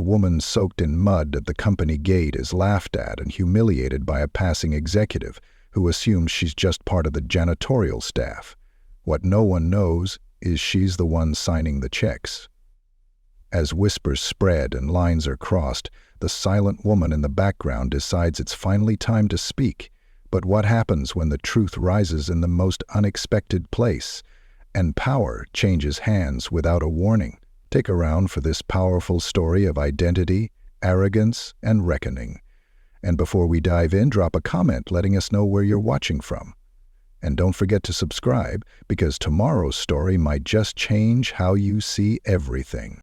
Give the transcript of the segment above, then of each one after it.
woman soaked in mud at the company gate is laughed at and humiliated by a passing executive who assumes she's just part of the janitorial staff. What no one knows is she's the one signing the checks. As whispers spread and lines are crossed, the silent woman in the background decides it's finally time to speak. But what happens when the truth rises in the most unexpected place, and power changes hands without a warning? Stick around for this powerful story of identity, arrogance, and reckoning. And before we dive in, drop a comment letting us know where you're watching from. And don't forget to subscribe, because tomorrow's story might just change how you see everything.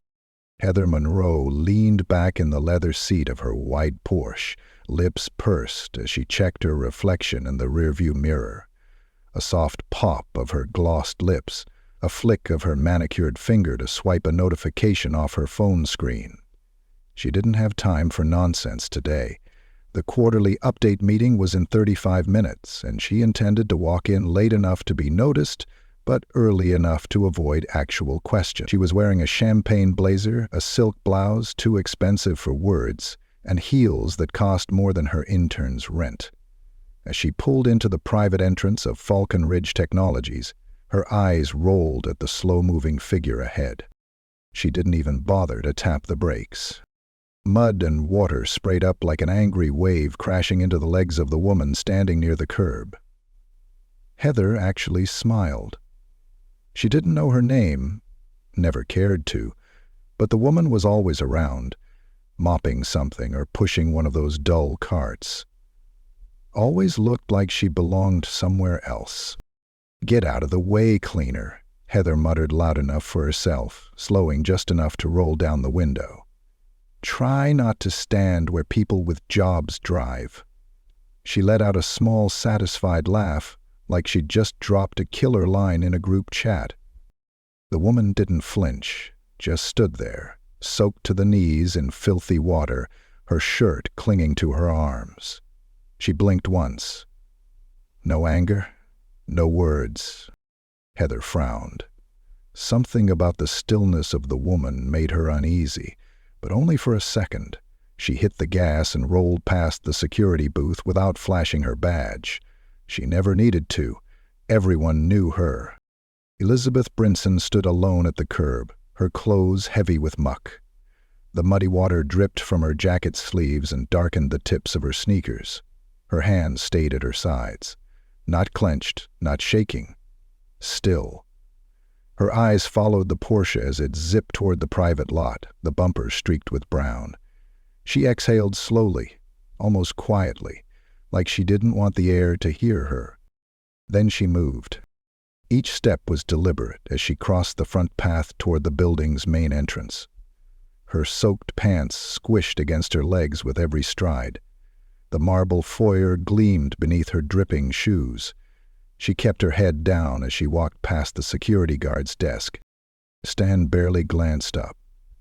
Heather Monroe leaned back in the leather seat of her white Porsche, lips pursed as she checked her reflection in the rearview mirror. A soft pop of her glossed lips, a flick of her manicured finger to swipe a notification off her phone screen. She didn't have time for nonsense today. The quarterly update meeting was in 35 minutes, and she intended to walk in late enough to be noticed, but early enough to avoid actual questions. She was wearing a champagne blazer, a silk blouse too expensive for words, and heels that cost more than her intern's rent. As she pulled into the private entrance of Falcon Ridge Technologies, her eyes rolled at the slow-moving figure ahead. She didn't even bother to tap the brakes. Mud and water sprayed up like an angry wave crashing into the legs of the woman standing near the curb. Heather actually smiled. She didn't know her name, never cared to, but the woman was always around, mopping something or pushing one of those dull carts. Always looked like she belonged somewhere else. "Get out of the way, cleaner," Heather muttered loud enough for herself, slowing just enough to roll down the window. "Try not to stand where people with jobs drive." She let out a small, satisfied laugh, like she'd just dropped a killer line in a group chat. The woman didn't flinch, just stood there, soaked to the knees in filthy water, her shirt clinging to her arms. She blinked once. No anger, no words. Heather frowned. Something about the stillness of the woman made her uneasy, but only for a second. She hit the gas and rolled past the security booth without flashing her badge. She never needed to. Everyone knew her. Elizabeth Brinson stood alone at the curb, her clothes heavy with muck. The muddy water dripped from her jacket sleeves and darkened the tips of her sneakers. Her hands stayed at her sides. Not clenched, not shaking. Still. Her eyes followed the Porsche as it zipped toward the private lot, the bumper streaked with brown. She exhaled slowly, almost quietly, like she didn't want the air to hear her. Then she moved. Each step was deliberate as she crossed the front path toward the building's main entrance. Her soaked pants squished against her legs with every stride. The marble foyer gleamed beneath her dripping shoes. She kept her head down as she walked past the security guard's desk. Stan barely glanced up.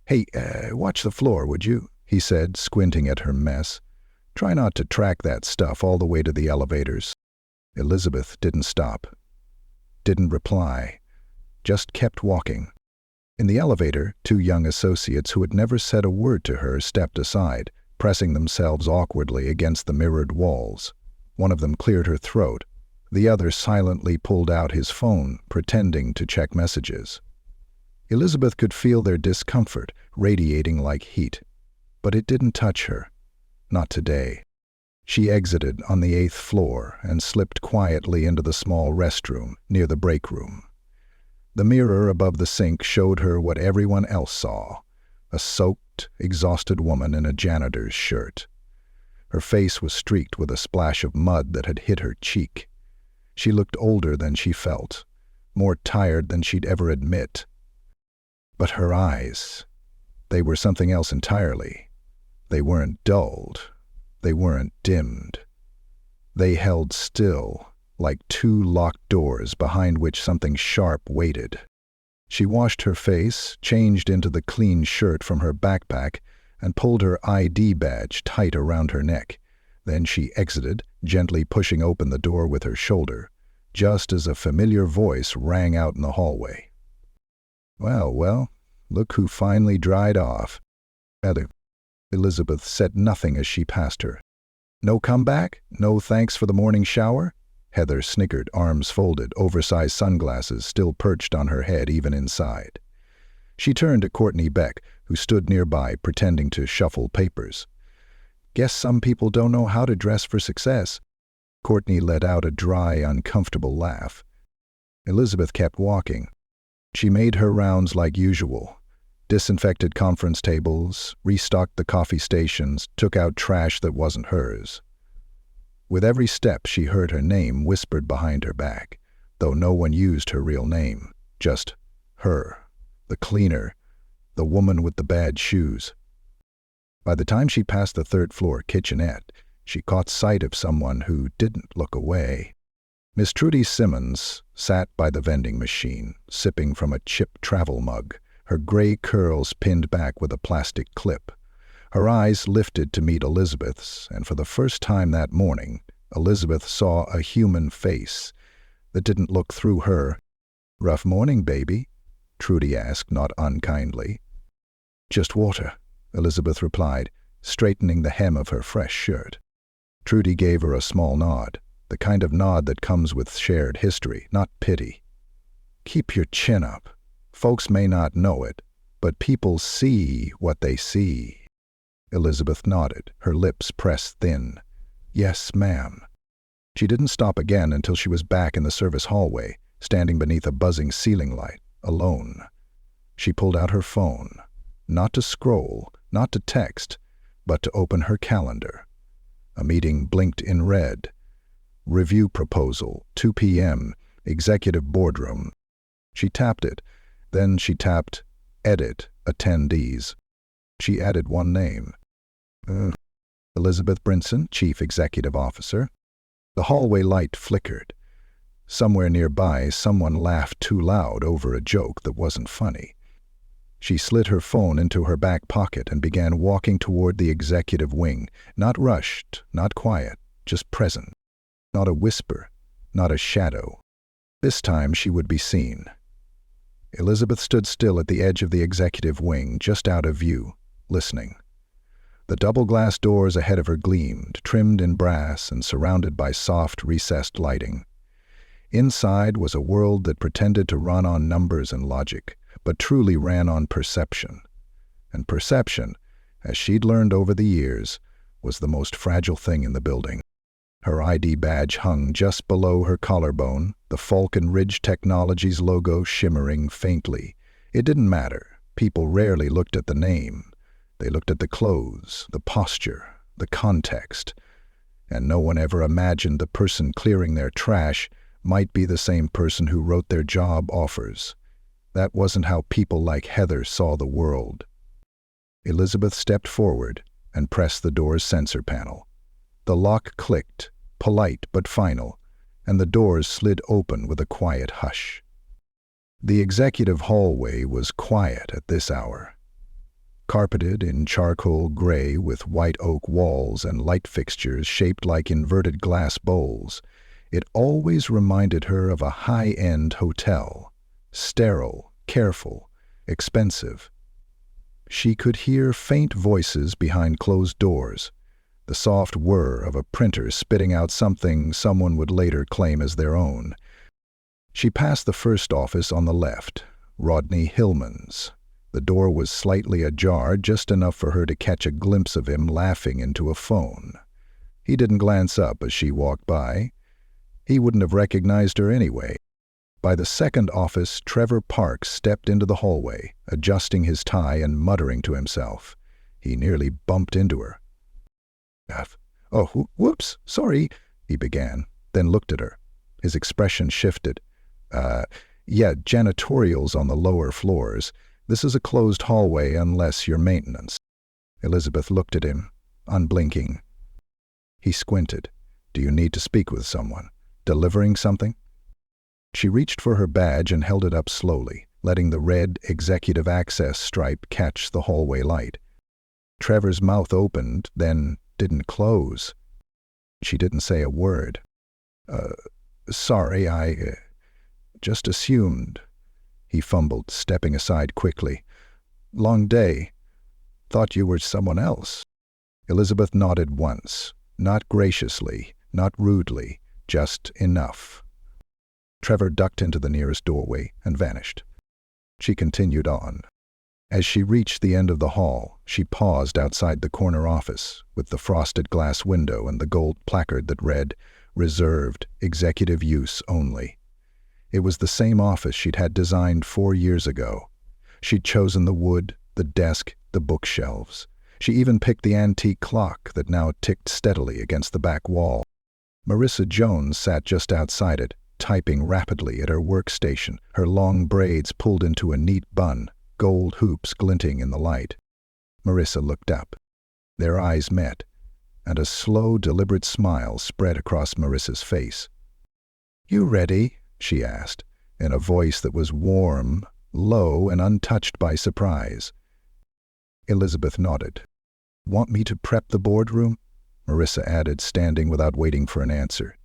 "Hey, watch the floor, would you?" he said, squinting at her mess. "Try not to track that stuff all the way to the elevators." Elizabeth didn't stop. Didn't reply. Just kept walking. In the elevator, two young associates who had never said a word to her stepped aside, pressing themselves awkwardly against the mirrored walls. One of them cleared her throat. The other silently pulled out his phone, pretending to check messages. Elizabeth could feel their discomfort, radiating like heat. But it didn't touch her. Not today. She exited on the 8th floor and slipped quietly into the small restroom near the break room. The mirror above the sink showed her what everyone else saw: a soaked, exhausted woman in a janitor's shirt. Her face was streaked with a splash of mud that had hit her cheek. She looked older than she felt, more tired than she'd ever admit. But her eyes, they were something else entirely. They weren't dulled. They weren't dimmed. They held still, like two locked doors behind which something sharp waited. She washed her face, changed into the clean shirt from her backpack, and pulled her ID badge tight around her neck. Then she exited, gently pushing open the door with her shoulder, just as a familiar voice rang out in the hallway. Well, look who finally dried off. Heather Elizabeth said nothing as she passed her. No comeback? No thanks for the morning shower? Heather snickered, arms folded, oversized sunglasses still perched on her head even inside. She turned to Courtney Beck, who stood nearby pretending to shuffle papers. Guess some people don't know how to dress for success. Courtney let out a dry, uncomfortable laugh. Elizabeth kept walking. She made her rounds like usual. Disinfected conference tables, restocked the coffee stations, took out trash that wasn't hers. With every step she heard her name whispered behind her back, though no one used her real name, just her, the cleaner, the woman with the bad shoes. By the time she passed the third-floor kitchenette, she caught sight of someone who didn't look away. Miss Trudy Simmons sat by the vending machine, sipping from a chipped travel mug, her gray curls pinned back with a plastic clip. Her eyes lifted to meet Elizabeth's, and for the first time that morning, Elizabeth saw a human face that didn't look through her. "Rough morning, baby?" Trudy asked, not unkindly. "Just water," Elizabeth replied, straightening the hem of her fresh shirt. Trudy gave her a small nod, the kind of nod that comes with shared history, not pity. "Keep your chin up. Folks may not know it, but people see what they see." Elizabeth nodded, her lips pressed thin. "Yes, ma'am." She didn't stop again until she was back in the service hallway, standing beneath a buzzing ceiling light, alone. She pulled out her phone, not to scroll, not to text, but to open her calendar. A meeting blinked in red. Review proposal, 2 p.m., executive boardroom. She tapped it. Then she tapped Edit Attendees. She added one name. Elizabeth Brinson, Chief Executive Officer. The hallway light flickered. Somewhere nearby, someone laughed too loud over a joke that wasn't funny. She slid her phone into her back pocket and began walking toward the executive wing, not rushed, not quiet, just present. Not a whisper, not a shadow. This time she would be seen. Elizabeth stood still at the edge of the executive wing, just out of view, listening. The double-glass doors ahead of her gleamed, trimmed in brass and surrounded by soft, recessed lighting. Inside was a world that pretended to run on numbers and logic, but truly ran on perception. And perception, as she'd learned over the years, was the most fragile thing in the building. Her ID badge hung just below her collarbone, the Falcon Ridge Technologies logo shimmering faintly. It didn't matter. People rarely looked at the name. They looked at the clothes, the posture, the context. And no one ever imagined the person clearing their trash might be the same person who wrote their job offers. That wasn't how people like Heather saw the world. Elizabeth stepped forward and pressed the door's sensor panel. The lock clicked, polite but final, and the doors slid open with a quiet hush. The executive hallway was quiet at this hour. Carpeted in charcoal gray with white oak walls and light fixtures shaped like inverted glass bowls, it always reminded her of a high-end hotel. Sterile, careful, expensive. She could hear faint voices behind closed doors, the soft whir of a printer spitting out something someone would later claim as their own. She passed the first office on the left, Rodney Hillman's. The door was slightly ajar, just enough for her to catch a glimpse of him laughing into a phone. He didn't glance up as she walked by. He wouldn't have recognized her anyway. By the second office, Trevor Parks stepped into the hallway, adjusting his tie and muttering to himself. He nearly bumped into her. "Oh, whoops, sorry," he began, then looked at her. His expression shifted. Yeah, janitorial's on the lower floors. This is a closed hallway unless you're maintenance." Elizabeth looked at him, unblinking. He squinted. "Do you need to speak with someone? Delivering something?" She reached for her badge and held it up slowly, letting the red executive access stripe catch the hallway light. Trevor's mouth opened, then didn't close. She didn't say a word. Sorry, I just assumed." He fumbled, stepping aside quickly. "Long day." Thought you were someone else." Elizabeth nodded once, not graciously, not rudely, just enough. Trevor ducked into the nearest doorway and vanished. She continued on. As she reached the end of the hall, she paused outside the corner office, with the frosted glass window and the gold placard that read, "Reserved, executive use only." It was the same office she'd had designed 4 years ago. She'd chosen the wood, the desk, the bookshelves. She even picked the antique clock that now ticked steadily against the back wall. Marissa Jones sat just outside it, typing rapidly at her workstation, her long braids pulled into a neat bun, gold hoops glinting in the light. Marissa looked up. Their eyes met, and a slow, deliberate smile spread across Marissa's face. "You ready?" she asked, in a voice that was warm, low, and untouched by surprise. Elizabeth nodded. "Want me to prep the boardroom?" Marissa added, standing without waiting for an answer.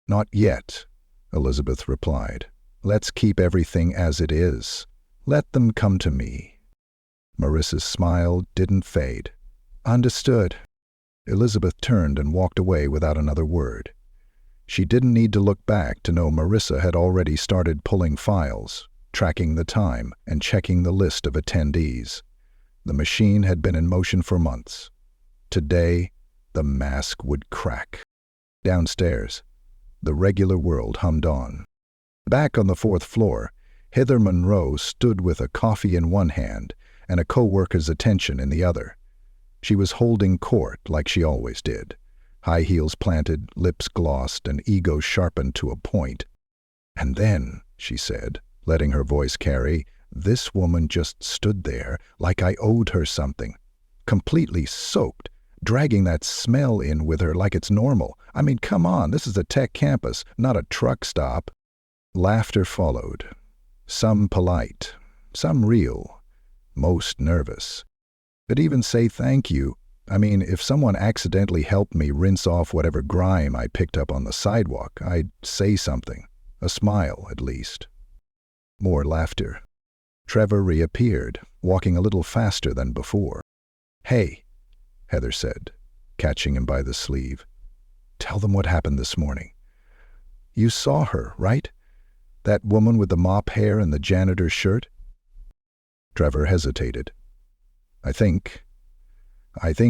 "Not yet," Elizabeth replied. "Let's keep everything as it is. Let them come to me." Marissa's smile didn't fade. "Understood." Elizabeth turned and walked away without another word. She didn't need to look back to know Marissa had already started pulling files, tracking the time, and checking the list of attendees. The machine had been in motion for months. Today, the mask would crack. Downstairs, the regular world hummed on. Back on the 4th floor, Heather Monroe stood with a coffee in one hand and a co-worker's attention in the other. She was holding court like she always did, high heels planted, lips glossed, and ego sharpened to a point. "And then," she said, letting her voice carry, "this woman just stood there like I owed her something, completely soaked, dragging that smell in with her like it's normal. I mean, come on, this is a tech campus, not a truck stop." Laughter followed, some polite, some real, most nervous. "But even say thank you. I mean, if someone accidentally helped me rinse off whatever grime I picked up on the sidewalk, I'd say something, a smile at least." More laughter. Trevor reappeared, walking a little faster than before. "Hey," Heather said, catching him by the sleeve. "Tell them what happened this morning. You saw her, right? That woman with the mop hair and the janitor's shirt?" Trevor hesitated. I think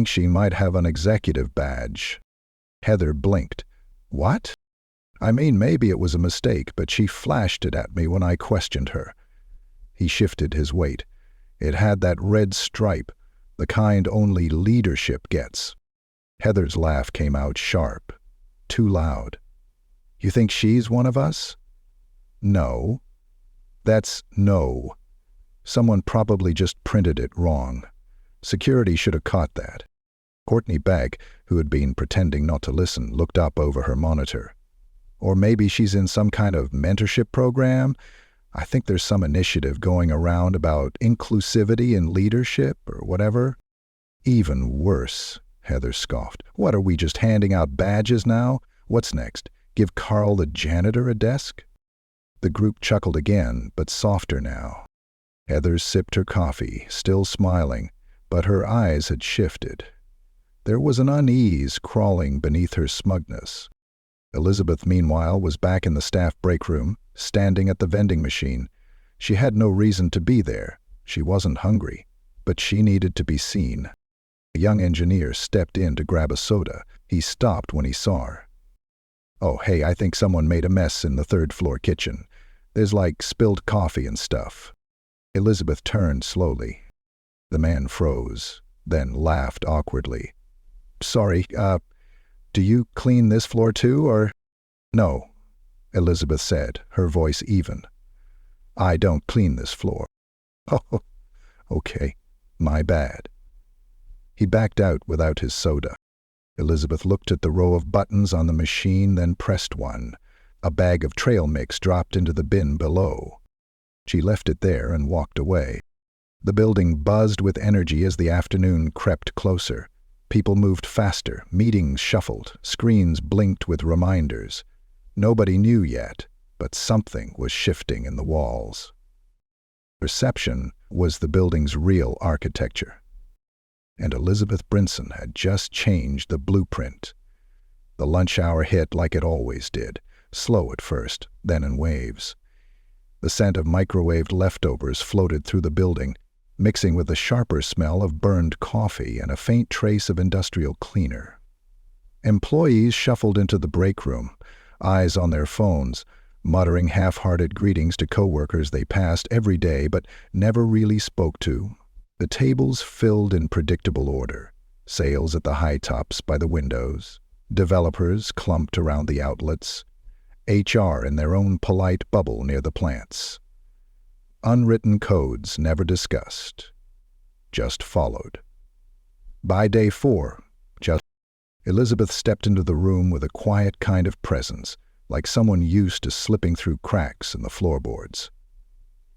she might have an executive badge." Heather blinked. "What?" "I mean, maybe it was a mistake, but she flashed it at me when I questioned her." He shifted his weight. "It had that red stripe, the kind only leadership gets." Heather's laugh came out sharp, too loud. "You think she's one of us?" "No. That's no. Someone probably just printed it wrong. Security should have caught that." Courtney Beck, who had been pretending not to listen, looked up over her monitor. "Or maybe she's in some kind of mentorship program. I think there's some initiative going around about inclusivity in leadership or whatever." "Even worse," Heather scoffed. "What, are we just handing out badges now? What's next? Give Carl the janitor a desk?" The group chuckled again, but softer now. Heather sipped her coffee, still smiling, but her eyes had shifted. There was an unease crawling beneath her smugness. Elizabeth, meanwhile, was back in the staff break room, standing at the vending machine. She had no reason to be there. She wasn't hungry, but she needed to be seen. A young engineer stepped in to grab a soda. He stopped when he saw her. "Oh, hey, I think someone made a mess in the 3rd floor kitchen. There's like spilled coffee and stuff." Elizabeth turned slowly. The man froze, then laughed awkwardly. "Sorry, do you clean this floor too, or?" "No," Elizabeth said, her voice even. "I don't clean this floor." "Oh, okay, my bad." He backed out without his soda. Elizabeth looked at the row of buttons on the machine, then pressed one. A bag of trail mix dropped into the bin below. She left it there and walked away. The building buzzed with energy as the afternoon crept closer. People moved faster, meetings shuffled, screens blinked with reminders. Nobody knew yet, but something was shifting in the walls. Reception was the building's real architecture. And Elizabeth Brinson had just changed the blueprint. The lunch hour hit like it always did, slow at first, then in waves. The scent of microwaved leftovers floated through the building, mixing with the sharper smell of burned coffee and a faint trace of industrial cleaner. Employees shuffled into the break room, eyes on their phones, muttering half-hearted greetings to coworkers they passed every day but never really spoke to. The tables filled in predictable order, sales at the high tops by the windows, developers clumped around the outlets, HR in their own polite bubble near the plants. Unwritten codes never discussed, just followed. By day 4, Elizabeth stepped into the room with a quiet kind of presence, like someone used to slipping through cracks in the floorboards.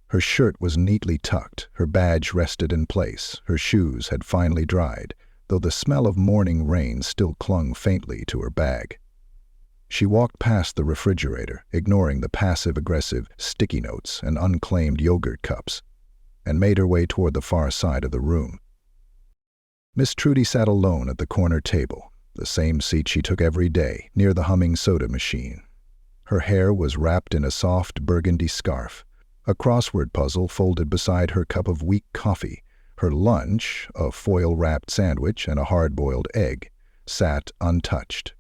Her shirt was neatly tucked, her badge rested in place, her shoes had finally dried, though the smell of morning rain still clung faintly to her bag. She walked past the refrigerator, ignoring the passive-aggressive sticky notes and unclaimed yogurt cups, and made her way toward the far side of the room. Miss Trudy sat alone at the corner table, the same seat she took every day, near the humming soda machine. Her hair was wrapped in a soft burgundy scarf, a crossword puzzle folded beside her cup of weak coffee. Her lunch, a foil-wrapped sandwich and a hard-boiled egg, sat untouched.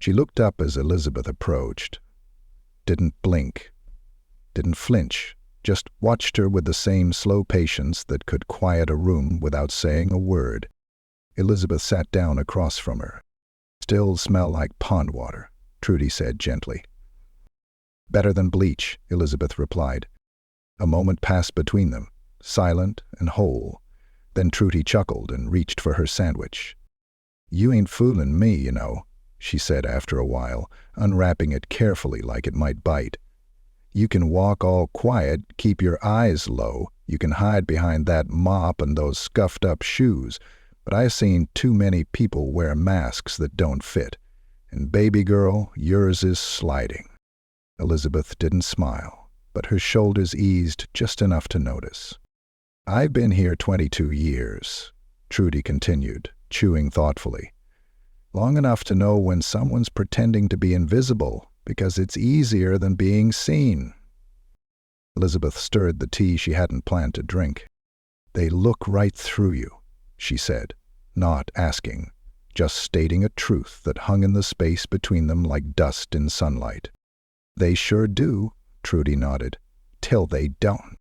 She looked up as Elizabeth approached. Didn't blink. Didn't flinch. Just watched her with the same slow patience that could quiet a room without saying a word. Elizabeth sat down across from her. "Still smell like pond water," Trudy said gently. "Better than bleach," Elizabeth replied. A moment passed between them, silent and whole. Then Trudy chuckled and reached for her sandwich. "You ain't fooling me, you know," she said after a while, unwrapping it carefully like it might bite. "You can walk all quiet, keep your eyes low, you can hide behind that mop and those scuffed-up shoes, but I've seen too many people wear masks that don't fit. And baby girl, yours is sliding." Elizabeth didn't smile, but her shoulders eased just enough to notice. "I've been here 22 years, Trudy continued, chewing thoughtfully. "Long enough to know when someone's pretending to be invisible, because it's easier than being seen." Elizabeth stirred the tea she hadn't planned to drink. "They look right through you," she said, not asking, just stating a truth that hung in the space between them like dust in sunlight. "They sure do," Trudy nodded, "till they don't."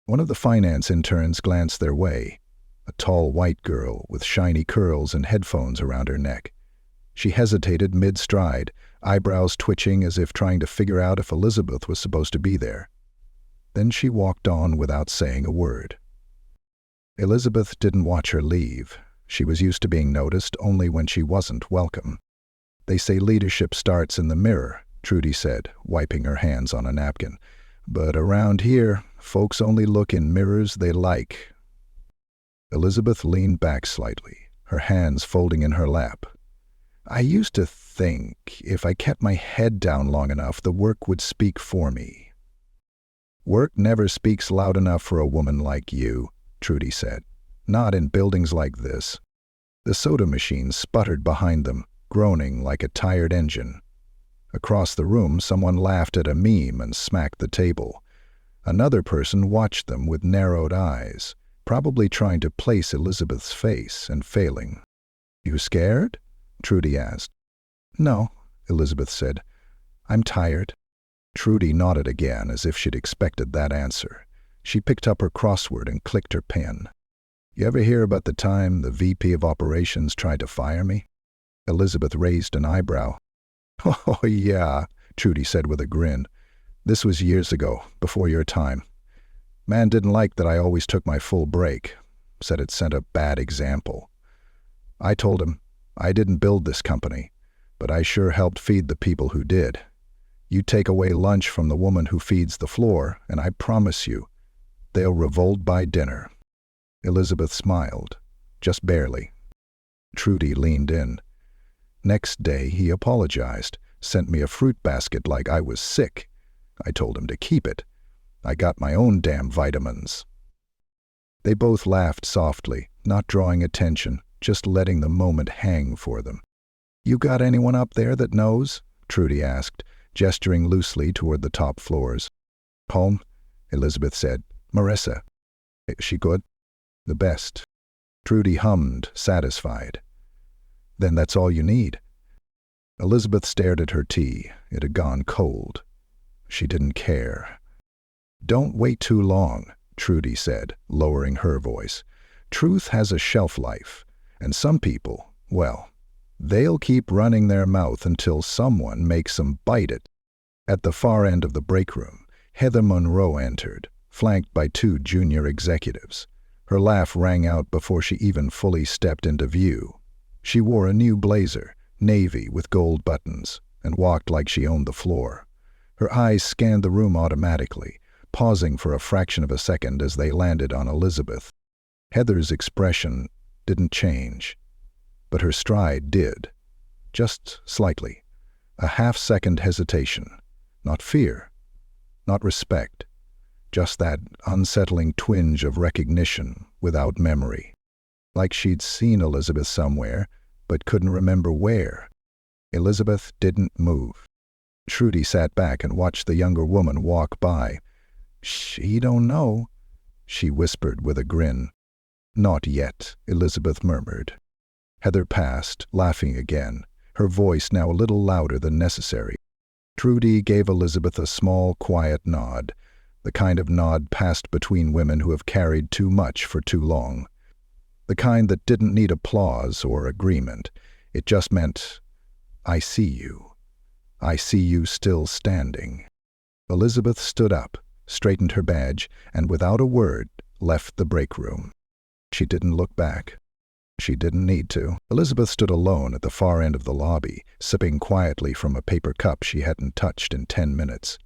One of the finance interns glanced their way, a tall white girl with shiny curls and headphones around her neck. She hesitated mid-stride, eyebrows twitching as if trying to figure out if Elizabeth was supposed to be there. Then she walked on without saying a word. Elizabeth didn't watch her leave. She was used to being noticed only when she wasn't welcome. "They say leadership starts in the mirror," Trudy said, wiping her hands on a napkin. "But around here, folks only look in mirrors they like." Elizabeth leaned back slightly, her hands folding in her lap. "I used to think if I kept my head down long enough, the work would speak for me." "Work never speaks loud enough for a woman like you," Trudy said. "Not in buildings like this." The soda machine sputtered behind them, groaning like a tired engine. Across the room, someone laughed at a meme and smacked the table. Another person watched them with narrowed eyes, probably trying to place Elizabeth's face and failing. "You scared?" Trudy asked. "No," Elizabeth said. "I'm tired." Trudy nodded again as if she'd expected that answer. She picked up her crossword and clicked her pen. "You ever hear about the time the VP of Operations tried to fire me?" Elizabeth raised an eyebrow. "Oh, yeah," Trudy said with a grin. "This was years ago, before your time. Man didn't like that I always took my full break. Said it set a bad example. I told him, I didn't build this company, but I sure helped feed the people who did. You take away lunch from the woman who feeds the floor, and I promise you, they'll revolt by dinner." Elizabeth smiled, just barely. Trudy leaned in. "Next day he apologized, sent me a fruit basket like I was sick. I told him to keep it. I got my own damn vitamins." They both laughed softly, not drawing attention, just letting the moment hang for them. "You got anyone up there that knows?" Trudy asked, gesturing loosely toward the top floors. "Home," Elizabeth said. "Marissa." "Is she good?" "The best." Trudy hummed, satisfied. "Then that's all you need." Elizabeth stared at her tea. It had gone cold. She didn't care. "Don't wait too long," Trudy said, lowering her voice. "Truth has a shelf life, and some people, well, they'll keep running their mouth until someone makes them bite it." At the far end of the break room, Heather Monroe entered, flanked by two junior executives. Her laugh rang out before she even fully stepped into view. She wore a new blazer, navy with gold buttons, and walked like she owned the floor. Her eyes scanned the room automatically, pausing for a fraction of a second as they landed on Elizabeth. Heather's expression didn't change, but her stride did. Just slightly. A half-second hesitation. Not fear, not respect, just that unsettling twinge of recognition without memory. Like she'd seen Elizabeth somewhere, but couldn't remember where. Elizabeth didn't move. Trudy sat back and watched the younger woman walk by. "She don't know," she whispered with a grin. "Not yet," Elizabeth murmured. Heather passed, laughing again, her voice now a little louder than necessary. Trudy gave Elizabeth a small, quiet nod, the kind of nod passed between women who have carried too much for too long. The kind that didn't need applause or agreement. It just meant, "I see you. I see you still standing." Elizabeth stood up, straightened her badge, and without a word, left the break room. She didn't look back. She didn't need to. Elizabeth stood alone at the far end of the lobby, sipping quietly from a paper cup she hadn't touched in 10 minutes.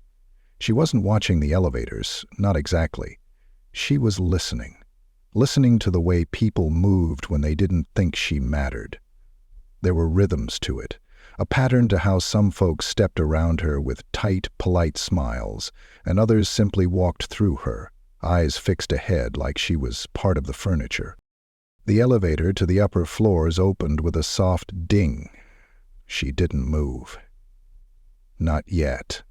She wasn't watching the elevators, not exactly. She was listening. Listening to the way people moved when they didn't think she mattered. There were rhythms to it, a pattern to how some folks stepped around her with tight, polite smiles, and others simply walked through her, eyes fixed ahead like she was part of the furniture. The elevator to the upper floors opened with a soft ding. She didn't move. Not yet.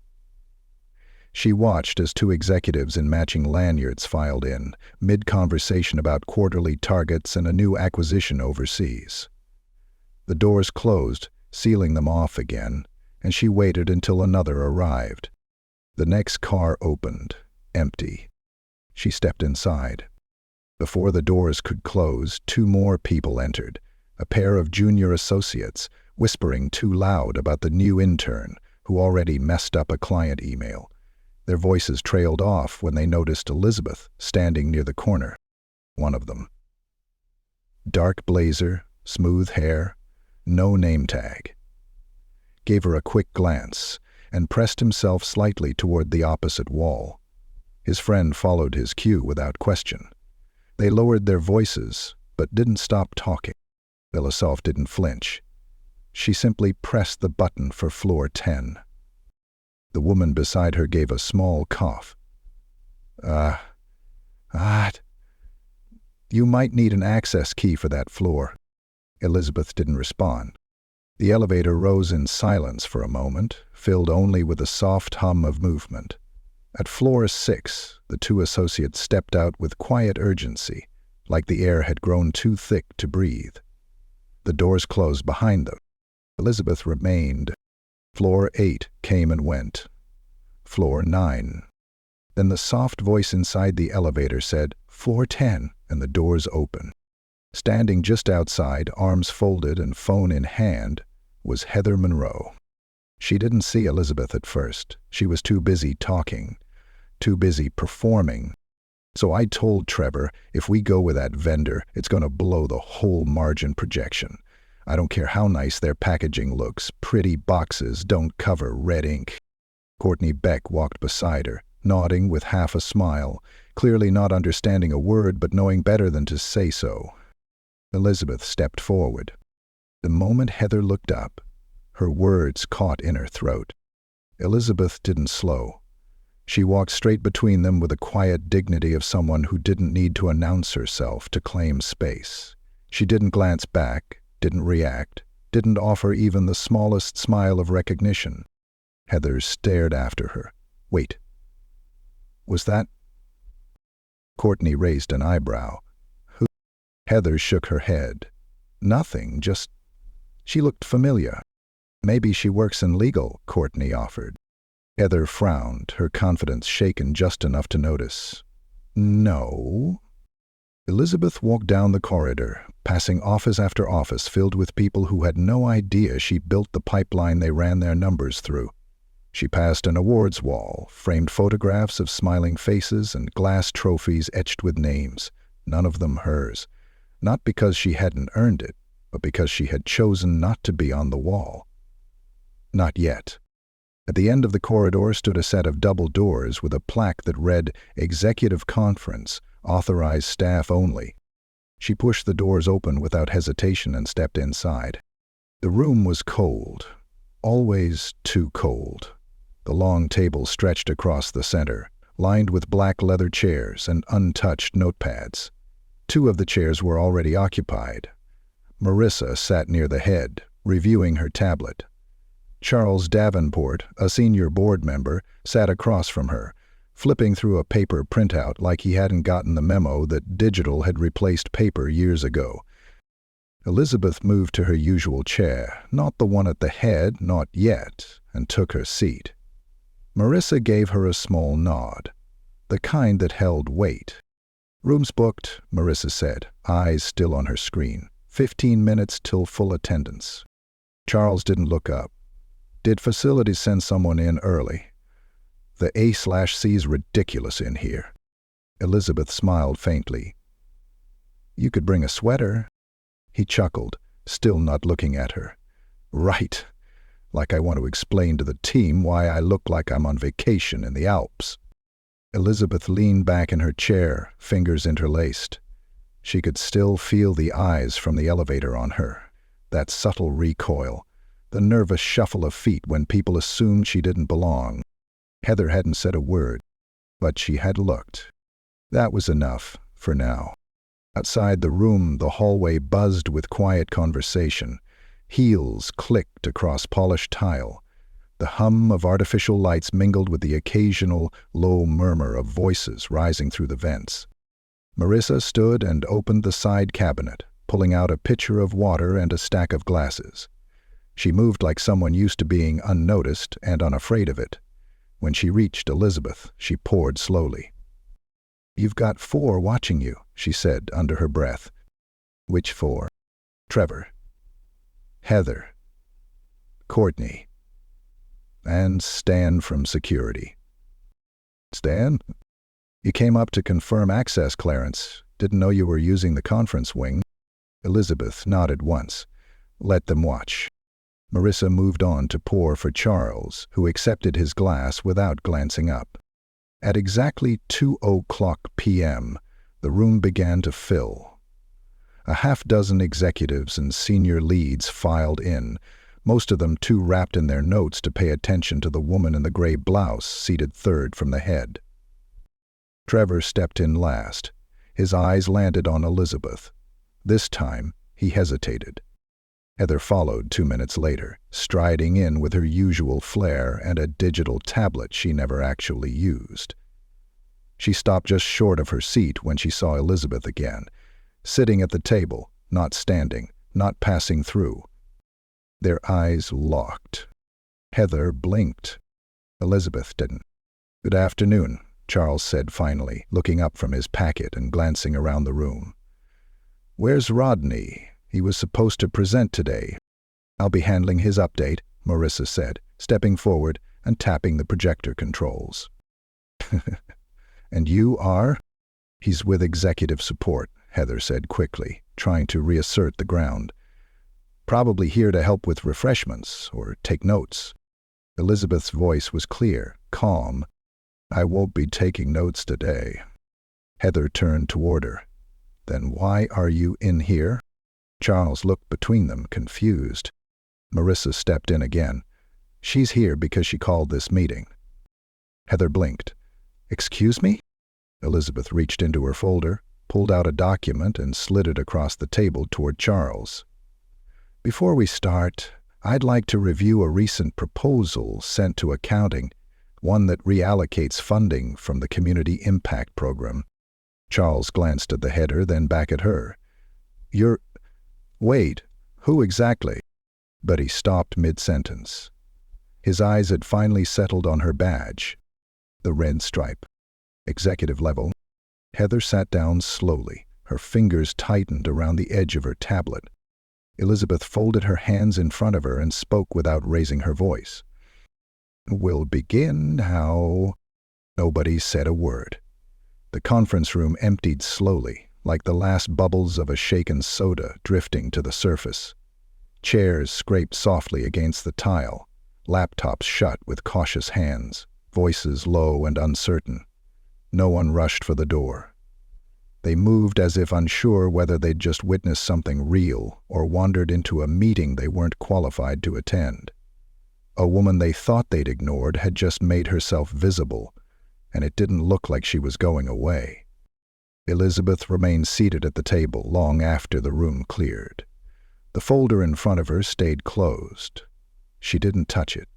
She watched as two executives in matching lanyards filed in, mid-conversation about quarterly targets and a new acquisition overseas. The doors closed, sealing them off again, and she waited until another arrived. The next car opened, empty. She stepped inside. Before the doors could close, two more people entered, a pair of junior associates, whispering too loud about the new intern who already messed up a client email. Their voices trailed off when they noticed Elizabeth standing near the corner. One of them. Dark blazer, smooth hair, no name tag. Gave her a quick glance and pressed himself slightly toward the opposite wall. His friend followed his cue without question. They lowered their voices, but didn't stop talking. Belousov didn't flinch. She simply pressed the button for floor 10. The woman beside her gave a small cough. You might need an access key for that floor." Elizabeth didn't respond. The elevator rose in silence for a moment, filled only with a soft hum of movement. At floor 6, the two associates stepped out with quiet urgency, like the air had grown too thick to breathe. The doors closed behind them. Elizabeth remained. Floor 8 came and went. Floor 9. Then the soft voice inside the elevator said, "Floor 10," and the doors opened. Standing just outside, arms folded and phone in hand, was Heather Monroe. She didn't see Elizabeth at first. She was too busy talking, too busy performing. "So I told Trevor, if we go with that vendor, it's going to blow the whole margin projection. I don't care how nice their packaging looks. Pretty boxes don't cover red ink." Courtney Beck walked beside her, nodding with half a smile, clearly not understanding a word but knowing better than to say so. Elizabeth stepped forward. The moment Heather looked up, her words caught in her throat. Elizabeth didn't slow. She walked straight between them with the quiet dignity of someone who didn't need to announce herself to claim space. She didn't glance back, didn't react, didn't offer even the smallest smile of recognition. Heather stared after her. Wait. Was that? Courtney raised an eyebrow. Who? Heather shook her head. Nothing, just... She looked familiar. Maybe she works in legal, Courtney offered. Heather frowned, her confidence shaken just enough to notice. No. Elizabeth walked down the corridor, passing office after office filled with people who had no idea she built the pipeline they ran their numbers through. She passed an awards wall, framed photographs of smiling faces and glass trophies etched with names, none of them hers. Not because she hadn't earned it, but because she had chosen not to be on the wall. Not yet. At the end of the corridor stood a set of double doors with a plaque that read, "Executive Conference, Authorized Staff Only." She pushed the doors open without hesitation and stepped inside. The room was cold, always too cold. The long table stretched across the center, lined with black leather chairs and untouched notepads. 2 of the chairs were already occupied. Marissa sat near the head, reviewing her tablet. Charles Davenport, a senior board member, sat across from her, flipping through a paper printout like he hadn't gotten the memo that digital had replaced paper years ago. Elizabeth moved to her usual chair, not the one at the head, not yet, and took her seat. Marissa gave her a small nod, the kind that held weight. "Room's booked," Marissa said, eyes still on her screen. 15 minutes till full attendance. Charles didn't look up. "Did facilities send someone in early?" "The A/C's ridiculous in here." Elizabeth smiled faintly. "You could bring a sweater." He chuckled, still not looking at her. "Right. Like I want to explain to the team why I look like I'm on vacation in the Alps." Elizabeth leaned back in her chair, fingers interlaced. She could still feel the eyes from the elevator on her, that subtle recoil, the nervous shuffle of feet when people assumed she didn't belong. Heather hadn't said a word, but she had looked. That was enough, for now. Outside the room, the hallway buzzed with quiet conversation. Heels clicked across polished tile. The hum of artificial lights mingled with the occasional low murmur of voices rising through the vents. Marissa stood and opened the side cabinet, pulling out a pitcher of water and a stack of glasses. She moved like someone used to being unnoticed and unafraid of it. When she reached Elizabeth, she poured slowly. "You've got 4 watching you," she said under her breath. "Which 4? Trevor, Heather, Courtney, and Stan from security." "Stan? You came up to confirm access clearance. Didn't know you were using the conference wing." Elizabeth nodded once. "Let them watch." Marissa moved on to pour for Charles, who accepted his glass without glancing up. At exactly 2:00 p.m., the room began to fill. A half-dozen executives and senior leads filed in, most of them too wrapped in their notes to pay attention to the woman in the gray blouse seated third from the head. Trevor stepped in last. His eyes landed on Elizabeth. This time, he hesitated. Heather followed 2 minutes later, striding in with her usual flair and a digital tablet she never actually used. She stopped just short of her seat when she saw Elizabeth again, sitting at the table, not standing, not passing through. Their eyes locked. Heather blinked. Elizabeth didn't. "Good afternoon," Charles said finally, looking up from his packet and glancing around the room. "Where's Rodney? He was supposed to present today." "I'll be handling his update," Marissa said, stepping forward and tapping the projector controls. "And you are?" "He's with executive support," Heather said quickly, trying to reassert the ground. "Probably here to help with refreshments or take notes." Elizabeth's voice was clear, calm. "I won't be taking notes today." Heather turned toward her. "Then why are you in here?" Charles looked between them, confused. Marissa stepped in again. "She's here because she called this meeting." Heather blinked. Excuse me? Elizabeth reached into her folder, pulled out a document, and slid it across the table toward Charles. Before we start, I'd like to review a recent proposal sent to accounting, one that reallocates funding from the Community Impact Program. Charles glanced at the header, then back at her. Wait, who exactly? But he stopped mid-sentence. His eyes had finally settled on her badge, the red stripe. Executive level. Heather sat down slowly, her fingers tightened around the edge of her tablet. Elizabeth folded her hands in front of her and spoke without raising her voice. We'll begin now. Nobody said a word. The conference room emptied slowly, like the last bubbles of a shaken soda drifting to the surface. Chairs scraped softly against the tile, laptops shut with cautious hands, voices low and uncertain. No one rushed for the door. They moved as if unsure whether they'd just witnessed something real or wandered into a meeting they weren't qualified to attend. A woman they thought they'd ignored had just made herself visible, and it didn't look like she was going away. Elizabeth remained seated at the table long after the room cleared. The folder in front of her stayed closed. She didn't touch it.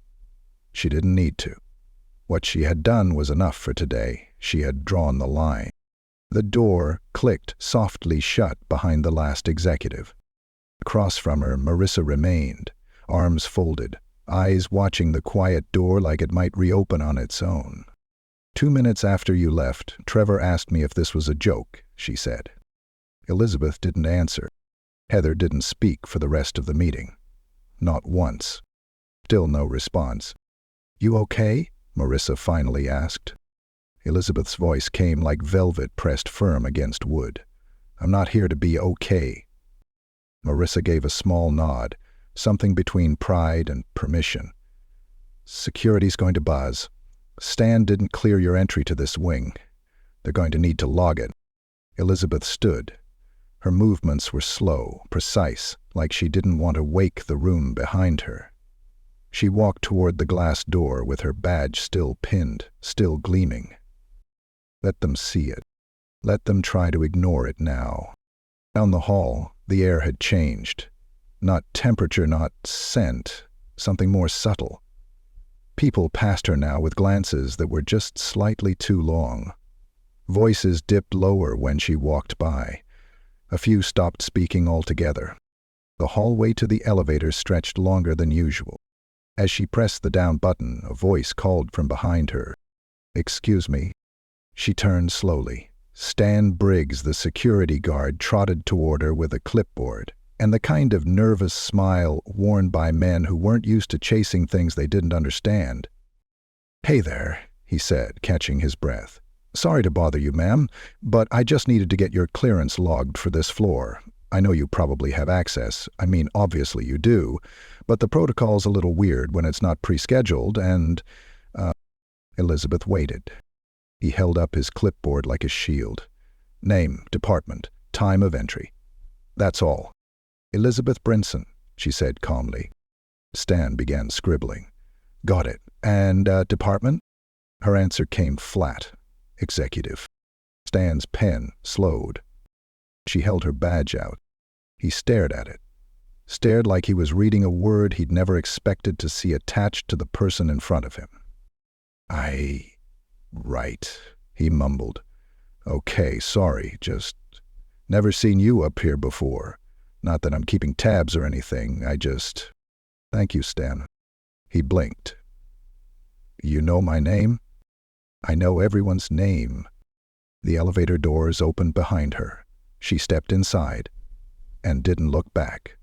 She didn't need to. What she had done was enough for today. She had drawn the line. The door clicked softly shut behind the last executive. Across from her, Marissa remained, arms folded, eyes watching the quiet door like it might reopen on its own. 2 minutes after you left, Trevor asked me if this was a joke, she said. Elizabeth didn't answer. Heather didn't speak for the rest of the meeting. Not once. Still no response. You okay? Marissa finally asked. Elizabeth's voice came like velvet pressed firm against wood. I'm not here to be okay. Marissa gave a small nod, something between pride and permission. Security's going to buzz. Stan didn't clear your entry to this wing. They're going to need to log it. Elizabeth stood. Her movements were slow, precise, like she didn't want to wake the room behind her. She walked toward the glass door with her badge still pinned, still gleaming. Let them see it. Let them try to ignore it now. Down the hall, the air had changed. Not temperature, not scent, something more subtle. People passed her now with glances that were just slightly too long. Voices dipped lower when she walked by. A few stopped speaking altogether. The hallway to the elevator stretched longer than usual. As she pressed the down button, a voice called from behind her. Excuse me. She turned slowly. Stan Briggs, the security guard, trotted toward her with a clipboard, and the kind of nervous smile worn by men who weren't used to chasing things they didn't understand. Hey there, he said, catching his breath. Sorry to bother you, ma'am, but I just needed to get your clearance logged for this floor. I know you probably have access. I mean, obviously you do, but the protocol's a little weird when it's not pre-scheduled, and, Elizabeth waited. He held up his clipboard like a shield. Name, department, time of entry. That's all. Elizabeth Brinson, she said calmly. Stan began scribbling. Got it. And, department? Her answer came flat. Executive. Stan's pen slowed. She held her badge out. He stared at it. Stared like he was reading a word he'd never expected to see attached to the person in front of him. Right, he mumbled. Okay, sorry, just never seen you up here before. Not that I'm keeping tabs or anything, Thank you, Stan. He blinked. You know my name? I know everyone's name. The elevator doors opened behind her. She stepped inside and didn't look back.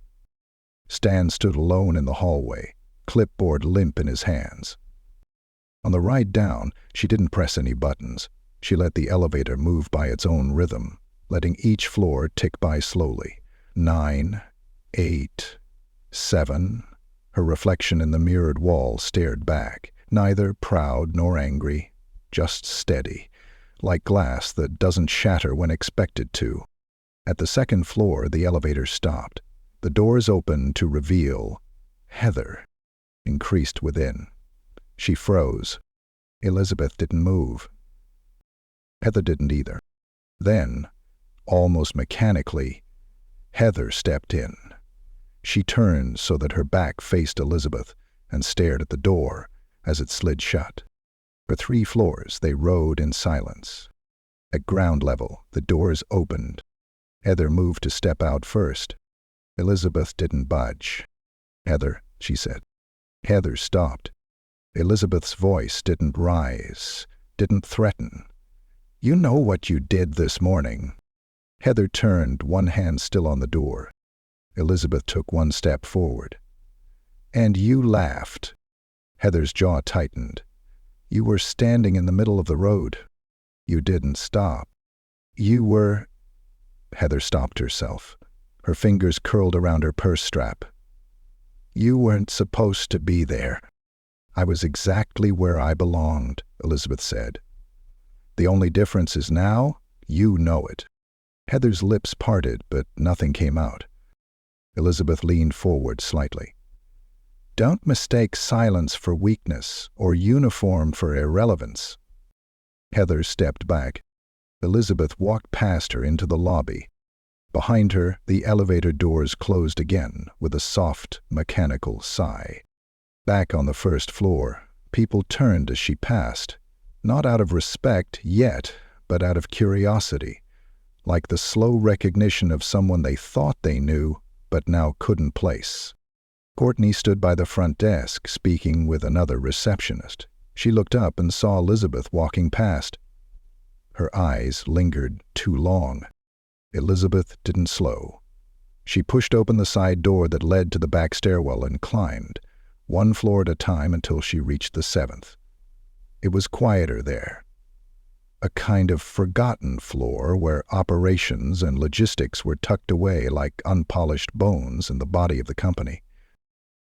Stan stood alone in the hallway, clipboard limp in his hands. On the ride down, she didn't press any buttons. She let the elevator move by its own rhythm, letting each floor tick by slowly. 9, 8, 7. Her reflection in the mirrored wall stared back, neither proud nor angry, just steady, like glass that doesn't shatter when expected to. At the second floor, the elevator stopped. The doors opened to reveal Heather, increased within. She froze. Elizabeth didn't move. Heather didn't either. Then, almost mechanically, Heather stepped in. She turned so that her back faced Elizabeth and stared at the door as it slid shut. For 3 floors, they rode in silence. At ground level, the doors opened. Heather moved to step out first. Elizabeth didn't budge. "Heather," she said. Heather stopped. Elizabeth's voice didn't rise, didn't threaten. "You know what you did this morning." Heather turned, one hand still on the door. Elizabeth took 1 step forward. "And you laughed." Heather's jaw tightened. "You were standing in the middle of the road. You didn't stop. You were—" Heather stopped herself. Her fingers curled around her purse strap. "You weren't supposed to be there." "I was exactly where I belonged," Elizabeth said. "The only difference is now, you know it." Heather's lips parted, but nothing came out. Elizabeth leaned forward slightly. "Don't mistake silence for weakness or uniform for irrelevance." Heather stepped back. Elizabeth walked past her into the lobby. Behind her, the elevator doors closed again with a soft, mechanical sigh. Back on the first floor, people turned as she passed, not out of respect yet, but out of curiosity, like the slow recognition of someone they thought they knew, but now couldn't place. Courtney stood by the front desk, speaking with another receptionist. She looked up and saw Elizabeth walking past. Her eyes lingered too long. Elizabeth didn't slow. She pushed open the side door that led to the back stairwell and climbed, 1 floor at a time until she reached the 7th. It was quieter there. A kind of forgotten floor where operations and logistics were tucked away like unpolished bones in the body of the company.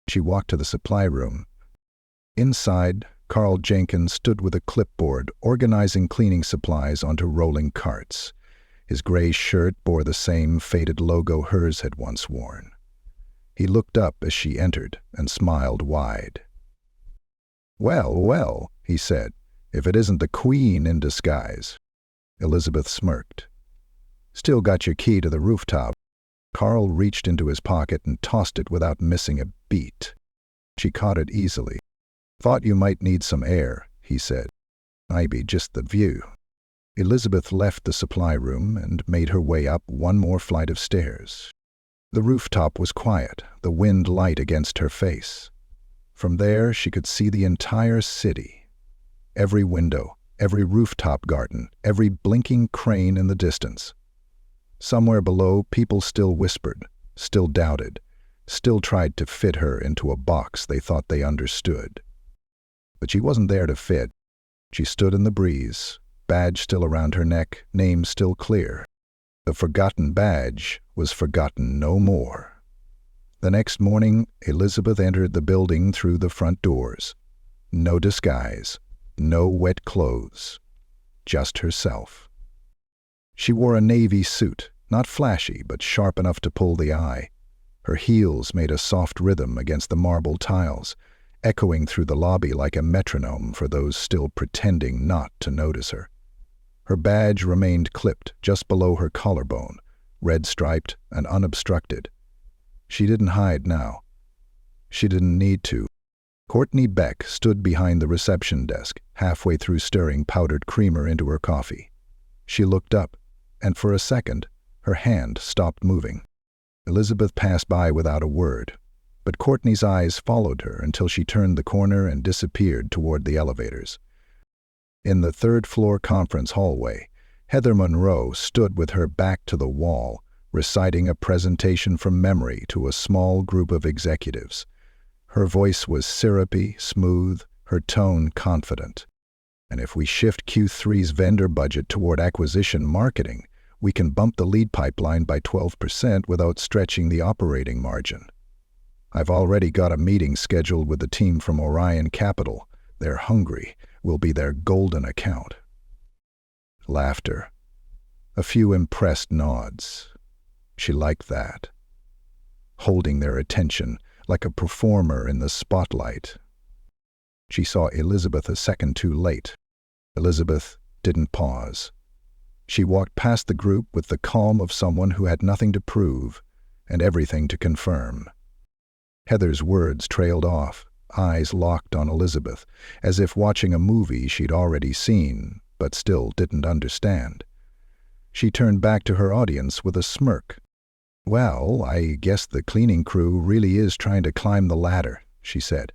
She walked to the supply room. Inside, Carl Jenkins stood with a clipboard organizing cleaning supplies onto rolling carts. His gray shirt bore the same faded logo hers had once worn. He looked up as she entered and smiled wide. "Well, well," he said, "if it isn't the Queen in disguise." Elizabeth smirked. "Still got your key to the rooftop." Carl reached into his pocket and tossed it without missing a beat. She caught it easily. "Thought you might need some air," he said. "Maybe just the view." Elizabeth left the supply room and made her way up 1 more flight of stairs. The rooftop was quiet, the wind light against her face. From there she could see the entire city. Every window, every rooftop garden, every blinking crane in the distance. Somewhere below, people still whispered, still doubted, still tried to fit her into a box they thought they understood. But she wasn't there to fit. She stood in the breeze, badge still around her neck, name still clear. The forgotten badge was forgotten no more. The next morning, Elizabeth entered the building through the front doors. No disguise, no wet clothes, just herself. She wore a navy suit, not flashy, but sharp enough to pull the eye. Her heels made a soft rhythm against the marble tiles, echoing through the lobby like a metronome for those still pretending not to notice her. Her badge remained clipped just below her collarbone, red-striped and unobstructed. She didn't hide now. She didn't need to. Courtney Beck stood behind the reception desk, halfway through stirring powdered creamer into her coffee. She looked up, and for a second, her hand stopped moving. Elizabeth passed by without a word, but Courtney's eyes followed her until she turned the corner and disappeared toward the elevators. In the 3rd-floor conference hallway, Heather Monroe stood with her back to the wall, reciting a presentation from memory to a small group of executives. Her voice was syrupy, smooth, her tone confident. "And if we shift Q3's vendor budget toward acquisition marketing, we can bump the lead pipeline by 12% without stretching the operating margin. I've already got a meeting scheduled with the team from Orion Capital. They're hungry. We'll be their golden account." Laughter. A few impressed nods. She liked that. Holding their attention like a performer in the spotlight. She saw Elizabeth a second too late. Elizabeth didn't pause, She walked past the group with the calm of someone who had nothing to prove and everything to confirm. Heather's words trailed off, eyes locked on Elizabeth, as if watching a movie she'd already seen, but still didn't understand. She turned back to her audience with a smirk. "Well, I guess the cleaning crew really is trying to climb the ladder," she said.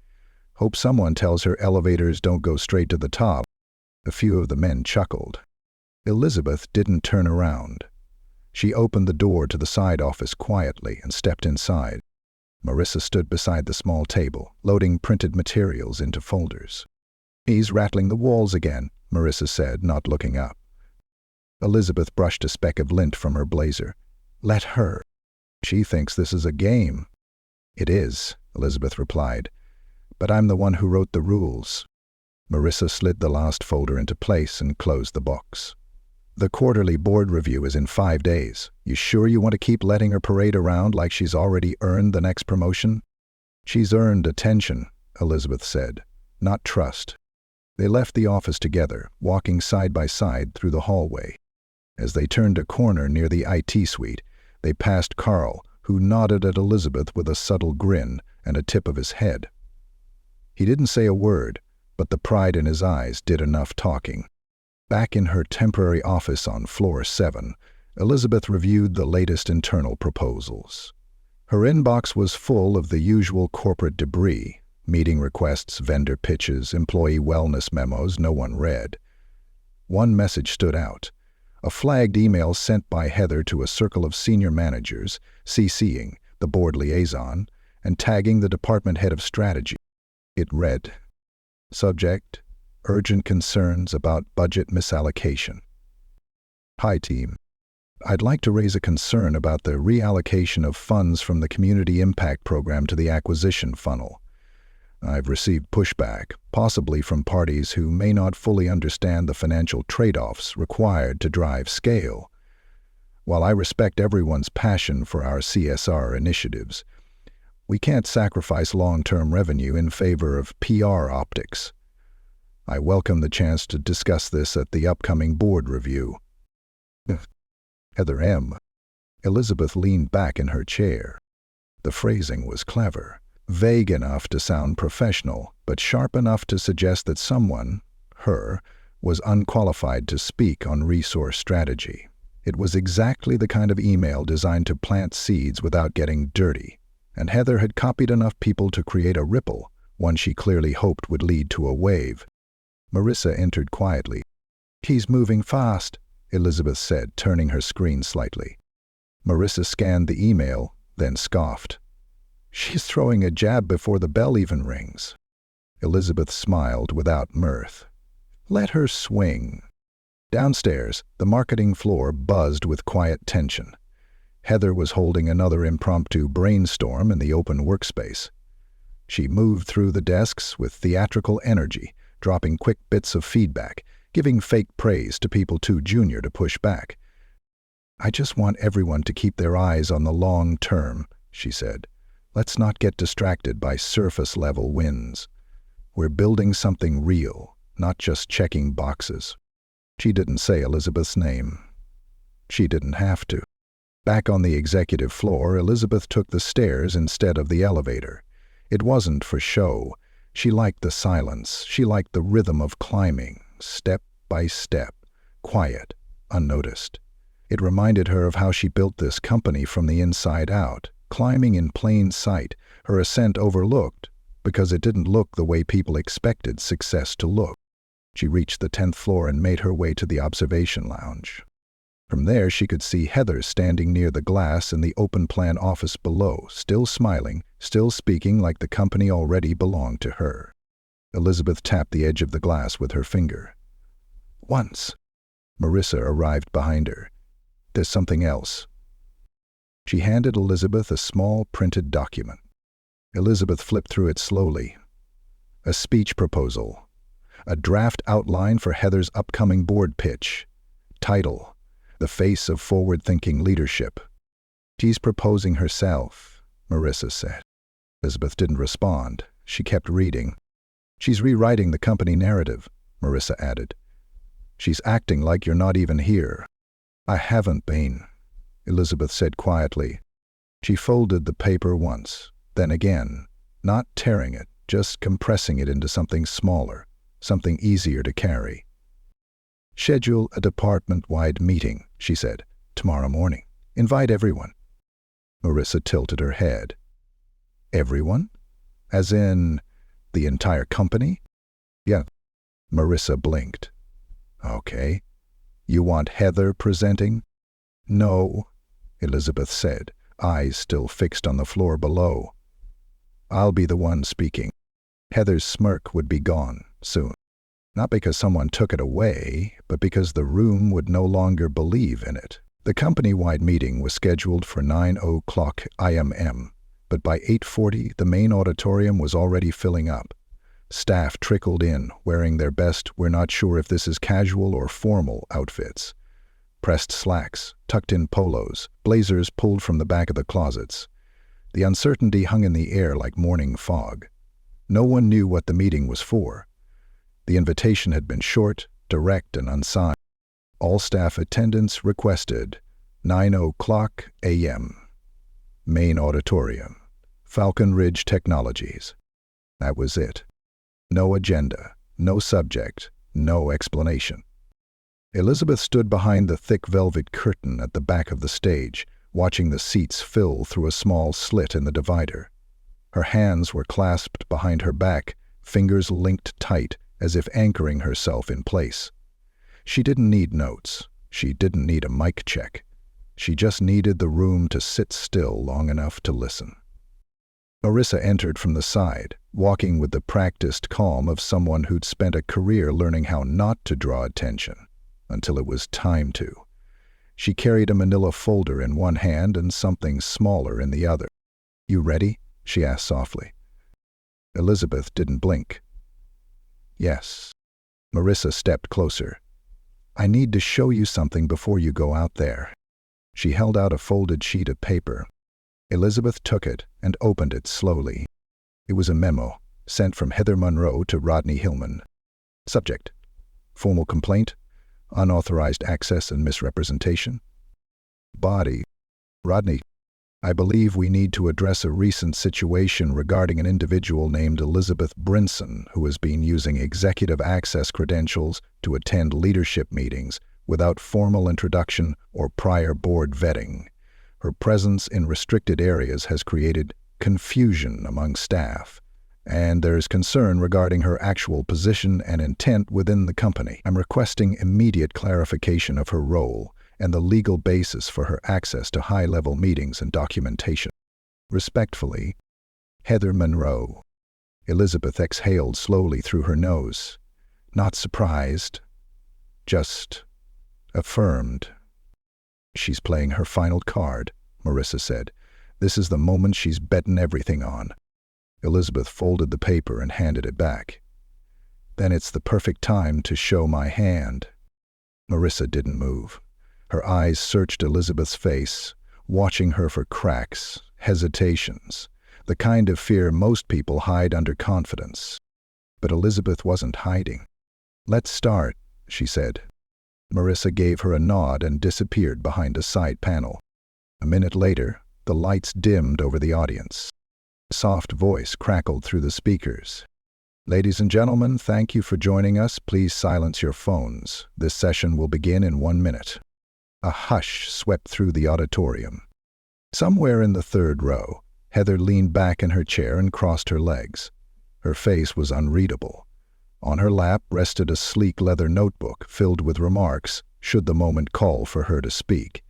"Hope someone tells her elevators don't go straight to the top." A few of the men chuckled. Elizabeth didn't turn around. She opened the door to the side office quietly and stepped inside. Marissa stood beside the small table, loading printed materials into folders. "He's rattling the walls again," Marissa said, not looking up. Elizabeth brushed a speck of lint from her blazer. "Let her. She thinks this is a game." "It is," Elizabeth replied, "but I'm the one who wrote the rules." Marissa slid the last folder into place and closed the box. "The quarterly board review is in 5 days. You sure you want to keep letting her parade around like she's already earned the next promotion?" "She's earned attention," Elizabeth said, "not trust." They left the office together, walking side by side through the hallway. As they turned a corner near the IT suite, they passed Carl, who nodded at Elizabeth with a subtle grin and a tip of his head. He didn't say a word, but the pride in his eyes did enough talking. Back in her temporary office on floor 7, Elizabeth reviewed the latest internal proposals. Her inbox was full of the usual corporate debris, meeting requests, vendor pitches, employee wellness memos no one read. One message stood out, a flagged email sent by Heather to a circle of senior managers, CCing the board liaison and tagging the department head of strategy. It read, "Subject: Urgent concerns about budget misallocation. Hi team. I'd like to raise a concern about the reallocation of funds from the Community Impact Program to the acquisition funnel. I've received pushback, possibly from parties who may not fully understand the financial trade-offs required to drive scale. While I respect everyone's passion for our CSR initiatives, we can't sacrifice long-term revenue in favor of PR optics. I welcome the chance to discuss this at the upcoming board review." Heather M. Elizabeth leaned back in her chair. The phrasing was clever, vague enough to sound professional, but sharp enough to suggest that someone, her, was unqualified to speak on resource strategy. It was exactly the kind of email designed to plant seeds without getting dirty, and Heather had copied enough people to create a ripple, one she clearly hoped would lead to a wave. Marissa entered quietly. "He's moving fast," Elizabeth said, turning her screen slightly. Marissa scanned the email, then scoffed. "She's throwing a jab before the bell even rings." Elizabeth smiled without mirth. "Let her swing." Downstairs, the marketing floor buzzed with quiet tension. Heather was holding another impromptu brainstorm in the open workspace. She moved through the desks with theatrical energy, dropping quick bits of feedback, giving fake praise to people too junior to push back. "I just want everyone to keep their eyes on the long term," she said. "Let's not get distracted by surface-level wins. We're building something real, not just checking boxes." She didn't say Elizabeth's name. She didn't have to. Back on the executive floor, Elizabeth took the stairs instead of the elevator. It wasn't for show. She liked the silence. She liked the rhythm of climbing, step by step, quiet, unnoticed. It reminded her of how she built this company from the inside out, climbing in plain sight, her ascent overlooked, because it didn't look the way people expected success to look. She reached the 10th floor and made her way to the observation lounge. From there she could see Heather standing near the glass in the open-plan office below, still smiling, still speaking like the company already belonged to her. Elizabeth tapped the edge of the glass with her finger. "Once." Marissa arrived behind her. "There's something else." She handed Elizabeth a small printed document. Elizabeth flipped through it slowly. A speech proposal. A draft outline for Heather's upcoming board pitch. Title: "The Face of Forward-Thinking Leadership." "She's proposing herself," Marissa said. Elizabeth didn't respond. She kept reading. "She's rewriting the company narrative," Marissa added. "She's acting like you're not even here." I haven't been, Elizabeth said quietly. She folded the paper once, then again, not tearing it, just compressing it into something smaller, something easier to carry. Schedule a department-wide meeting, she said, tomorrow morning. Invite everyone. Marissa tilted her head. Everyone? As in, the entire company? Yeah. Marissa blinked. Okay. You want Heather presenting? No, Elizabeth said, eyes still fixed on the floor below. I'll be the one speaking. Heather's smirk would be gone soon. Not because someone took it away, but because the room would no longer believe in it. The company-wide meeting was scheduled for 9:00 IMM, but by 8:40 the main auditorium was already filling up. Staff trickled in, wearing their best "we're not sure if this is casual or formal" outfits. Pressed slacks, tucked-in polos, blazers pulled from the back of the closets. The uncertainty hung in the air like morning fog. No one knew what the meeting was for. The invitation had been short, direct, and unsigned. All staff attendance requested. 9:00 a.m. Main auditorium. Falcon Ridge Technologies. That was it. No agenda, no subject, no explanation. Elizabeth stood behind the thick velvet curtain at the back of the stage, watching the seats fill through a small slit in the divider. Her hands were clasped behind her back, fingers linked tight, as if anchoring herself in place. She didn't need notes. She didn't need a mic check. She just needed the room to sit still long enough to listen. Marissa entered from the side, walking with the practiced calm of someone who'd spent a career learning how not to draw attention, until it was time to. She carried a manila folder in one hand and something smaller in the other. You ready? She asked softly. Elizabeth didn't blink. Yes. Marissa stepped closer. I need to show you something before you go out there. She held out a folded sheet of paper. Elizabeth took it and opened it slowly. It was a memo, sent from Heather Monroe to Rodney Hillman. Subject: formal complaint, unauthorized access and misrepresentation. Body: Rodney, I believe we need to address a recent situation regarding an individual named Elizabeth Brinson who has been using executive access credentials to attend leadership meetings without formal introduction or prior board vetting. Her presence in restricted areas has created confusion among staff, and there is concern regarding her actual position and intent within the company. I'm requesting immediate clarification of her role and the legal basis for her access to high-level meetings and documentation. Respectfully, Heather Monroe. Elizabeth exhaled slowly through her nose. Not surprised, just affirmed. She's playing her final card, Marissa said. This is the moment she's betting everything on. Elizabeth folded the paper and handed it back. Then it's the perfect time to show my hand. Marissa didn't move. Her eyes searched Elizabeth's face, watching her for cracks, hesitations, the kind of fear most people hide under confidence. But Elizabeth wasn't hiding. Let's start, she said. Marissa gave her a nod and disappeared behind a side panel. A minute later, the lights dimmed over the audience. A soft voice crackled through the speakers. Ladies and gentlemen, thank you for joining us. Please silence your phones. This session will begin in 1 minute. A hush swept through the auditorium. Somewhere in the third row, Heather leaned back in her chair and crossed her legs. Her face was unreadable. On her lap rested a sleek leather notebook filled with remarks, should the moment call for her to speak.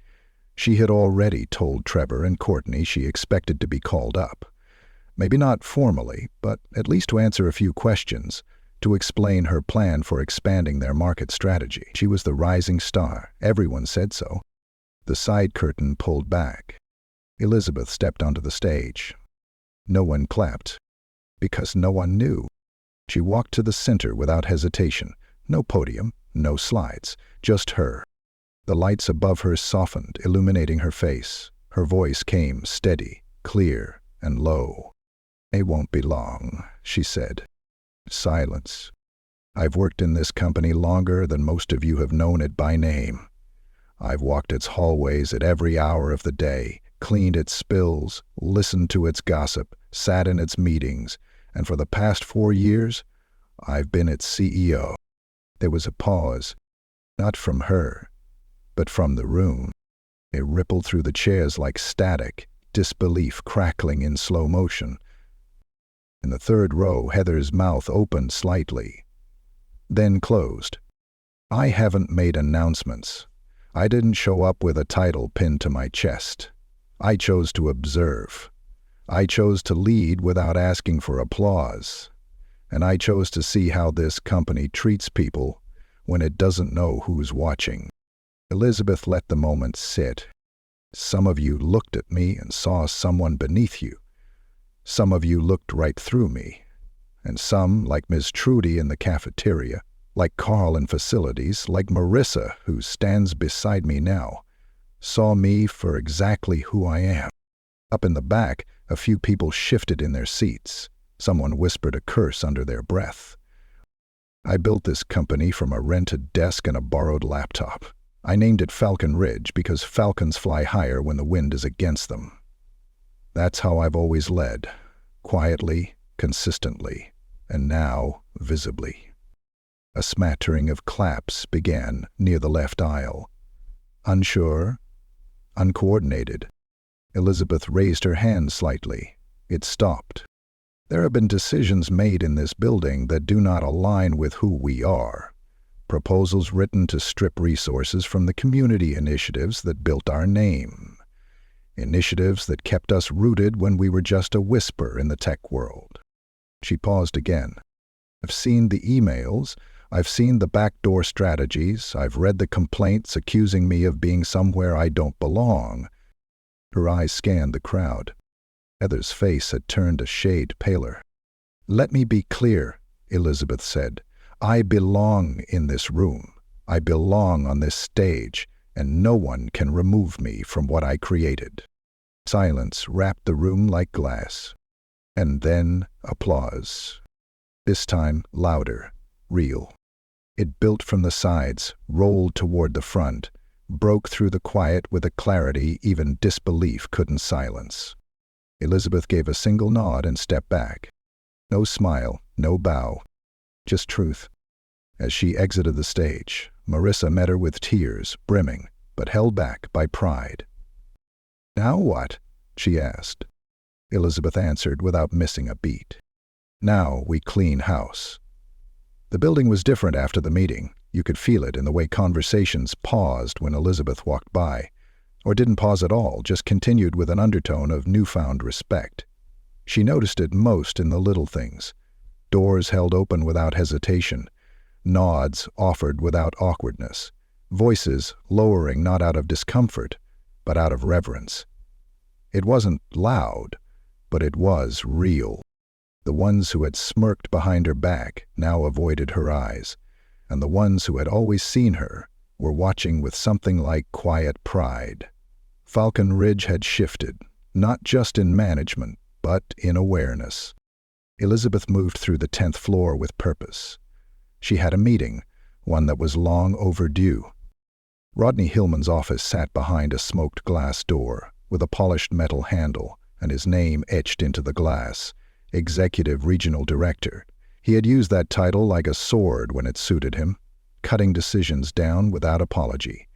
She had already told Trevor and Courtney she expected to be called up. Maybe not formally, but at least to answer a few questions, to explain her plan for expanding their market strategy. She was the rising star. Everyone said so. The side curtain pulled back. Elizabeth stepped onto the stage. No one clapped, because no one knew. She walked to the center without hesitation. No podium, no slides, just her. The lights above her softened, illuminating her face. Her voice came steady, clear, and low. It won't be long, she said. Silence. I've worked in this company longer than most of you have known it by name. I've walked its hallways at every hour of the day, cleaned its spills, listened to its gossip, sat in its meetings, and for the past 4 years, I've been its CEO. There was a pause, not from her, but from the room. It rippled through the chairs like static, disbelief crackling in slow motion. In the third row, Heather's mouth opened slightly, then closed. I haven't made announcements. I didn't show up with a title pinned to my chest. I chose to observe. I chose to lead without asking for applause. And I chose to see how this company treats people when it doesn't know who's watching. Elizabeth let the moment sit. Some of you looked at me and saw someone beneath you. Some of you looked right through me. And some, like Ms. Trudy in the cafeteria, like Carl in facilities, like Marissa, who stands beside me now, saw me for exactly who I am. Up in the back, a few people shifted in their seats. Someone whispered a curse under their breath. I built this company from a rented desk and a borrowed laptop. I named it Falcon Ridge because falcons fly higher when the wind is against them. That's how I've always led, quietly, consistently, and now visibly. A smattering of claps began near the left aisle. Unsure, uncoordinated. Elizabeth raised her hand slightly. It stopped. There have been decisions made in this building that do not align with who we are. Proposals written to strip resources from the community initiatives that built our name. Initiatives that kept us rooted when we were just a whisper in the tech world. She paused again. I've seen the emails. I've seen the backdoor strategies. I've read the complaints accusing me of being somewhere I don't belong. Her eyes scanned the crowd. Heather's face had turned a shade paler. Let me be clear, Elizabeth said. I belong in this room. I belong on this stage, and no one can remove me from what I created. Silence wrapped the room like glass. And then applause. This time louder, real. It built from the sides, rolled toward the front, broke through the quiet with a clarity even disbelief couldn't silence. Elizabeth gave a single nod and stepped back. No smile, no bow. Just truth. As she exited the stage, Marissa met her with tears, brimming, but held back by pride. Now what? She asked. Elizabeth answered without missing a beat. Now we clean house. The building was different after the meeting. You could feel it in the way conversations paused when Elizabeth walked by, or didn't pause at all, just continued with an undertone of newfound respect. She noticed it most in the little things. Doors held open without hesitation, nods offered without awkwardness, voices lowering not out of discomfort, but out of reverence. It wasn't loud, but it was real. The ones who had smirked behind her back now avoided her eyes, and the ones who had always seen her were watching with something like quiet pride. Falcon Ridge had shifted, not just in management, but in awareness. Elizabeth moved through the 10th floor with purpose. She had a meeting, one that was long overdue. Rodney Hillman's office sat behind a smoked glass door, with a polished metal handle, and his name etched into the glass, Executive Regional Director. He had used that title like a sword when it suited him, cutting decisions down without apology.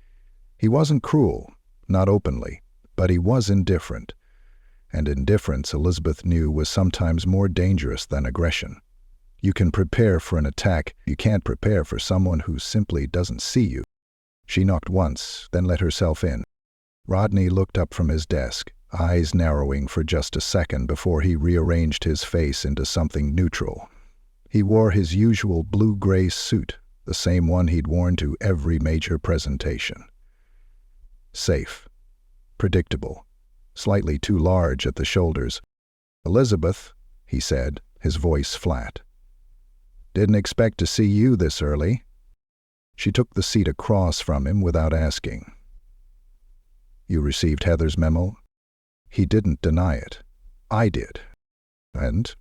He wasn't cruel, not openly, but he was indifferent. And indifference, Elizabeth knew, was sometimes more dangerous than aggression. You can prepare for an attack, you can't prepare for someone who simply doesn't see you. She knocked once, then let herself in. Rodney looked up from his desk, eyes narrowing for just a second before he rearranged his face into something neutral. He wore his usual blue-gray suit, the same one he'd worn to every major presentation. Safe. Predictable. Slightly too large at the shoulders. "Elizabeth," he said, his voice flat. "Didn't expect to see you this early." She took the seat across from him without asking. "You received Heather's memo?" He didn't deny it. "I did." "And?"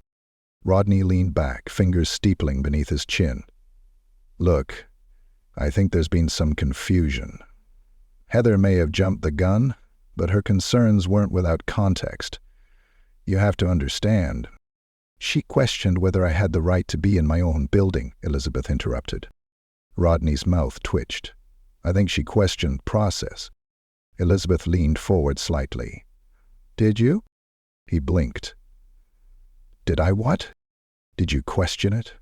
Rodney leaned back, fingers steepling beneath his chin. "Look, I think there's been some confusion. Heather may have jumped the gun, but her concerns weren't without context. You have to understand. She questioned whether I had the right to be in my own building, Elizabeth interrupted. Rodney's mouth twitched. I think she questioned process. Elizabeth leaned forward slightly. Did you? He blinked. Did I what? Did you question it?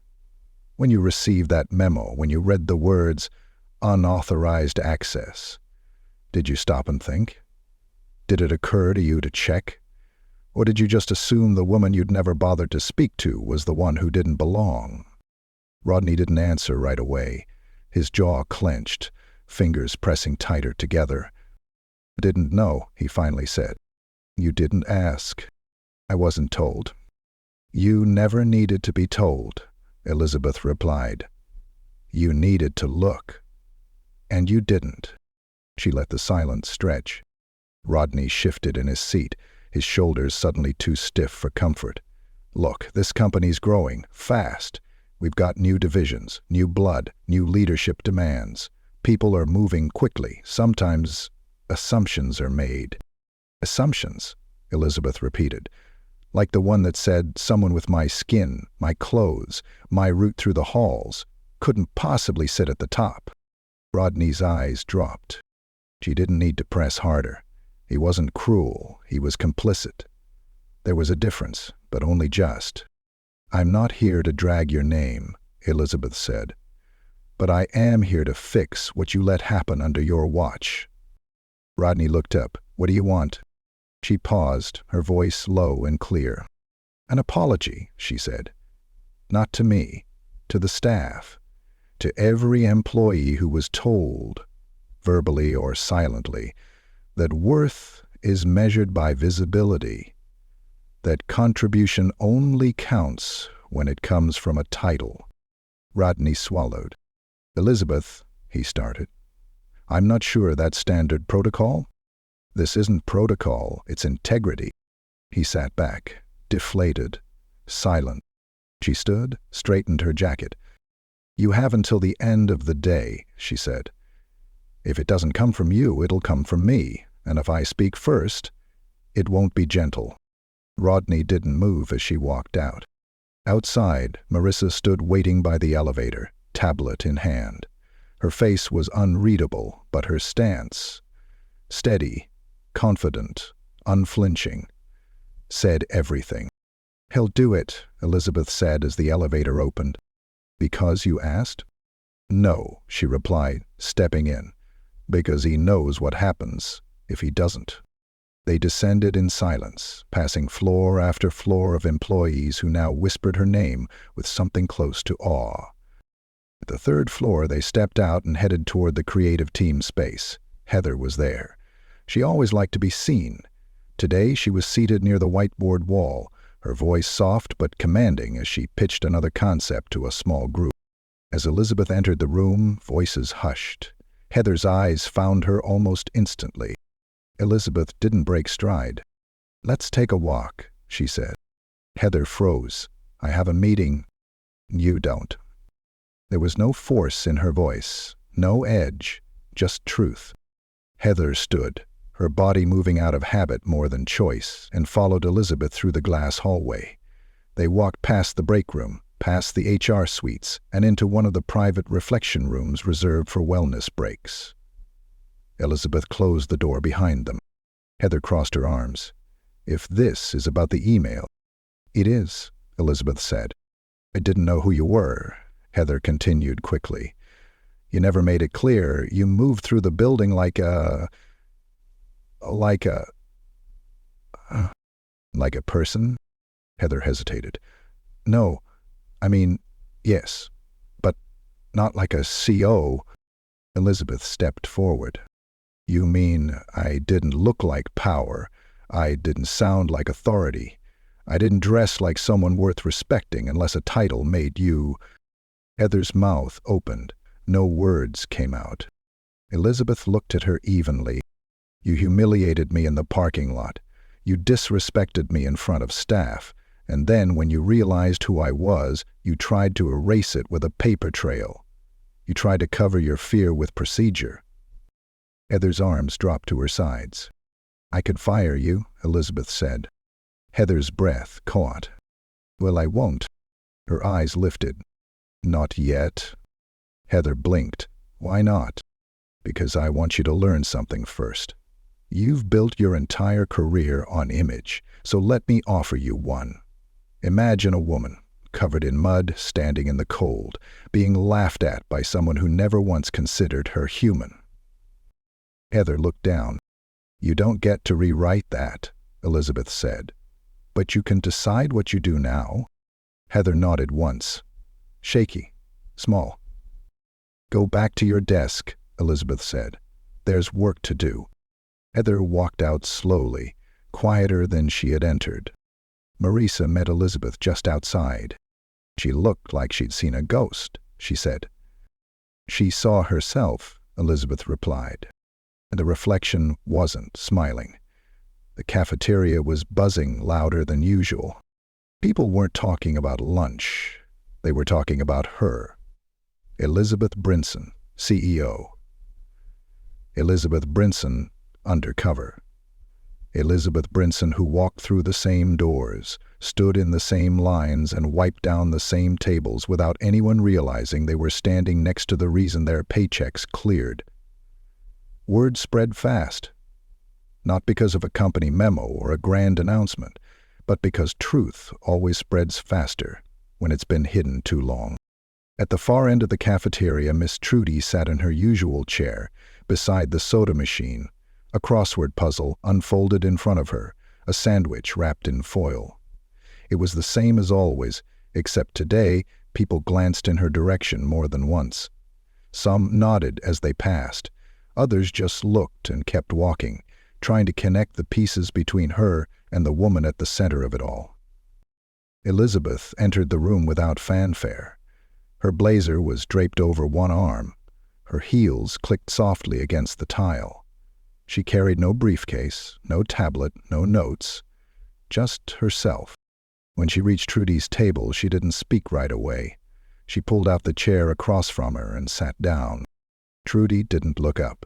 When you received that memo, when you read the words, unauthorized access, did you stop and think? Did it occur to you to check? Or did you just assume the woman you'd never bothered to speak to was the one who didn't belong? Rodney didn't answer right away. His jaw clenched, fingers pressing tighter together. I didn't know, he finally said. You didn't ask. I wasn't told. You never needed to be told, Elizabeth replied. You needed to look. And you didn't. She let the silence stretch. Rodney shifted in his seat, his shoulders suddenly too stiff for comfort. Look, this company's growing, fast. We've got new divisions, new blood, new leadership demands. People are moving quickly. Sometimes assumptions are made. Assumptions, Elizabeth repeated, like the one that said someone with my skin, my clothes, my route through the halls couldn't possibly sit at the top. Rodney's eyes dropped. She didn't need to press harder. He wasn't cruel, he was complicit. There was a difference, but only just. I'm not here to drag your name, Elizabeth said, but I am here to fix what you let happen under your watch. Rodney looked up. What do you want? She paused, her voice low and clear. An apology, she said. Not to me, to the staff, to every employee who was told, verbally or silently, that worth is measured by visibility, that contribution only counts when it comes from a title. Rodney swallowed. Elizabeth, he started. I'm not sure that's standard protocol. This isn't protocol, it's integrity. He sat back, deflated, silent. She stood, straightened her jacket. You have until the end of the day, she said. If it doesn't come from you, it'll come from me, and if I speak first, it won't be gentle. Rodney didn't move as she walked out. Outside, Marissa stood waiting by the elevator, tablet in hand. Her face was unreadable, but her stance, steady, confident, unflinching, said everything. He'll do it, Elizabeth said as the elevator opened. Because you asked? No, she replied, stepping in. Because he knows what happens if he doesn't. They descended in silence, passing floor after floor of employees who now whispered her name with something close to awe. At the third floor, they stepped out and headed toward the creative team space. Heather was there. She always liked to be seen. Today, she was seated near the whiteboard wall, her voice soft but commanding as she pitched another concept to a small group. As Elizabeth entered the room, voices hushed. Heather's eyes found her almost instantly. Elizabeth didn't break stride. Let's take a walk, she said. Heather froze. I have a meeting. You don't. There was no force in her voice, no edge, just truth. Heather stood, her body moving out of habit more than choice, and followed Elizabeth through the glass hallway. They walked past the break room, past the HR suites, and into one of the private reflection rooms reserved for wellness breaks. Elizabeth closed the door behind them. Heather crossed her arms. If this is about the email. It is, Elizabeth said. I didn't know who you were, Heather continued quickly. You never made it clear. You moved through the building like a person? Heather hesitated. No, I mean, yes, but not like a CO. Elizabeth stepped forward. You mean I didn't look like power. I didn't sound like authority. I didn't dress like someone worth respecting unless a title made you. Heather's mouth opened. No words came out. Elizabeth looked at her evenly. You humiliated me in the parking lot. You disrespected me in front of staff. And then when you realized who I was, you tried to erase it with a paper trail. You tried to cover your fear with procedure. Heather's arms dropped to her sides. "I could fire you," Elizabeth said. Heather's breath caught. "Well, I won't." Her eyes lifted. "Not yet." Heather blinked. "Why not?" "Because I want you to learn something first. You've built your entire career on image, so let me offer you one. Imagine a woman, covered in mud, standing in the cold, being laughed at by someone who never once considered her human." Heather looked down. "You don't get to rewrite that," Elizabeth said. "But you can decide what you do now." Heather nodded once. Shaky. Small. "Go back to your desk," Elizabeth said. "There's work to do." Heather walked out slowly, quieter than she had entered. Marisa met Elizabeth just outside. "She looked like she'd seen a ghost," she said. "She saw herself," Elizabeth replied. And the reflection wasn't smiling. The cafeteria was buzzing louder than usual. People weren't talking about lunch. They were talking about her. Elizabeth Brinson, CEO. Elizabeth Brinson, Undercover. Elizabeth Brinson, who walked through the same doors, stood in the same lines, and wiped down the same tables without anyone realizing they were standing next to the reason their paychecks cleared. Word spread fast. Not because of a company memo or a grand announcement, but because truth always spreads faster when it's been hidden too long. At the far end of the cafeteria, Miss Trudy sat in her usual chair, beside the soda machine, a crossword puzzle unfolded in front of her, a sandwich wrapped in foil. It was the same as always, except today people glanced in her direction more than once. Some nodded as they passed. Others just looked and kept walking, trying to connect the pieces between her and the woman at the center of it all. Elizabeth entered the room without fanfare. Her blazer was draped over one arm. Her heels clicked softly against the tile. She carried no briefcase, no tablet, no notes, just herself. When she reached Trudy's table, she didn't speak right away. She pulled out the chair across from her and sat down. Trudy didn't look up.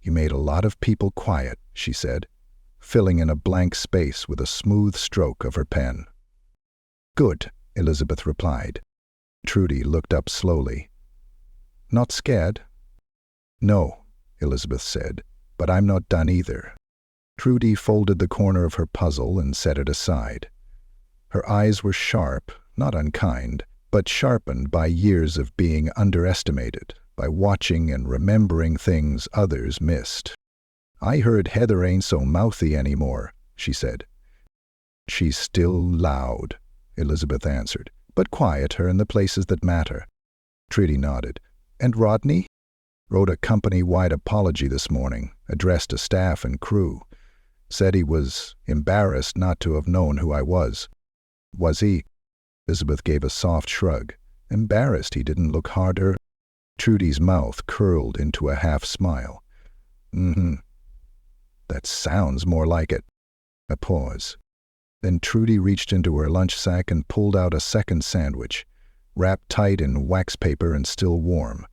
"You made a lot of people quiet," she said, filling in a blank space with a smooth stroke of her pen. "Good," Elizabeth replied. Trudy looked up slowly. "Not scared?" "No," Elizabeth said, "but I'm not done either." Trudy folded the corner of her puzzle and set it aside. Her eyes were sharp, not unkind, but sharpened by years of being underestimated, by watching and remembering things others missed. "I heard Heather ain't so mouthy anymore," she said. "She's still loud," Elizabeth answered, "but quieter in the places that matter." Trudy nodded. "And Rodney?" "Wrote a company-wide apology this morning, addressed to staff and crew. Said he was embarrassed not to have known who I was." "Was he?" Elizabeth gave a soft shrug. "Embarrassed he didn't look harder." Trudy's mouth curled into a half-smile. "Mm-hmm. That sounds more like it." A pause. Then Trudy reached into her lunch sack and pulled out a second sandwich, wrapped tight in wax paper and still warm.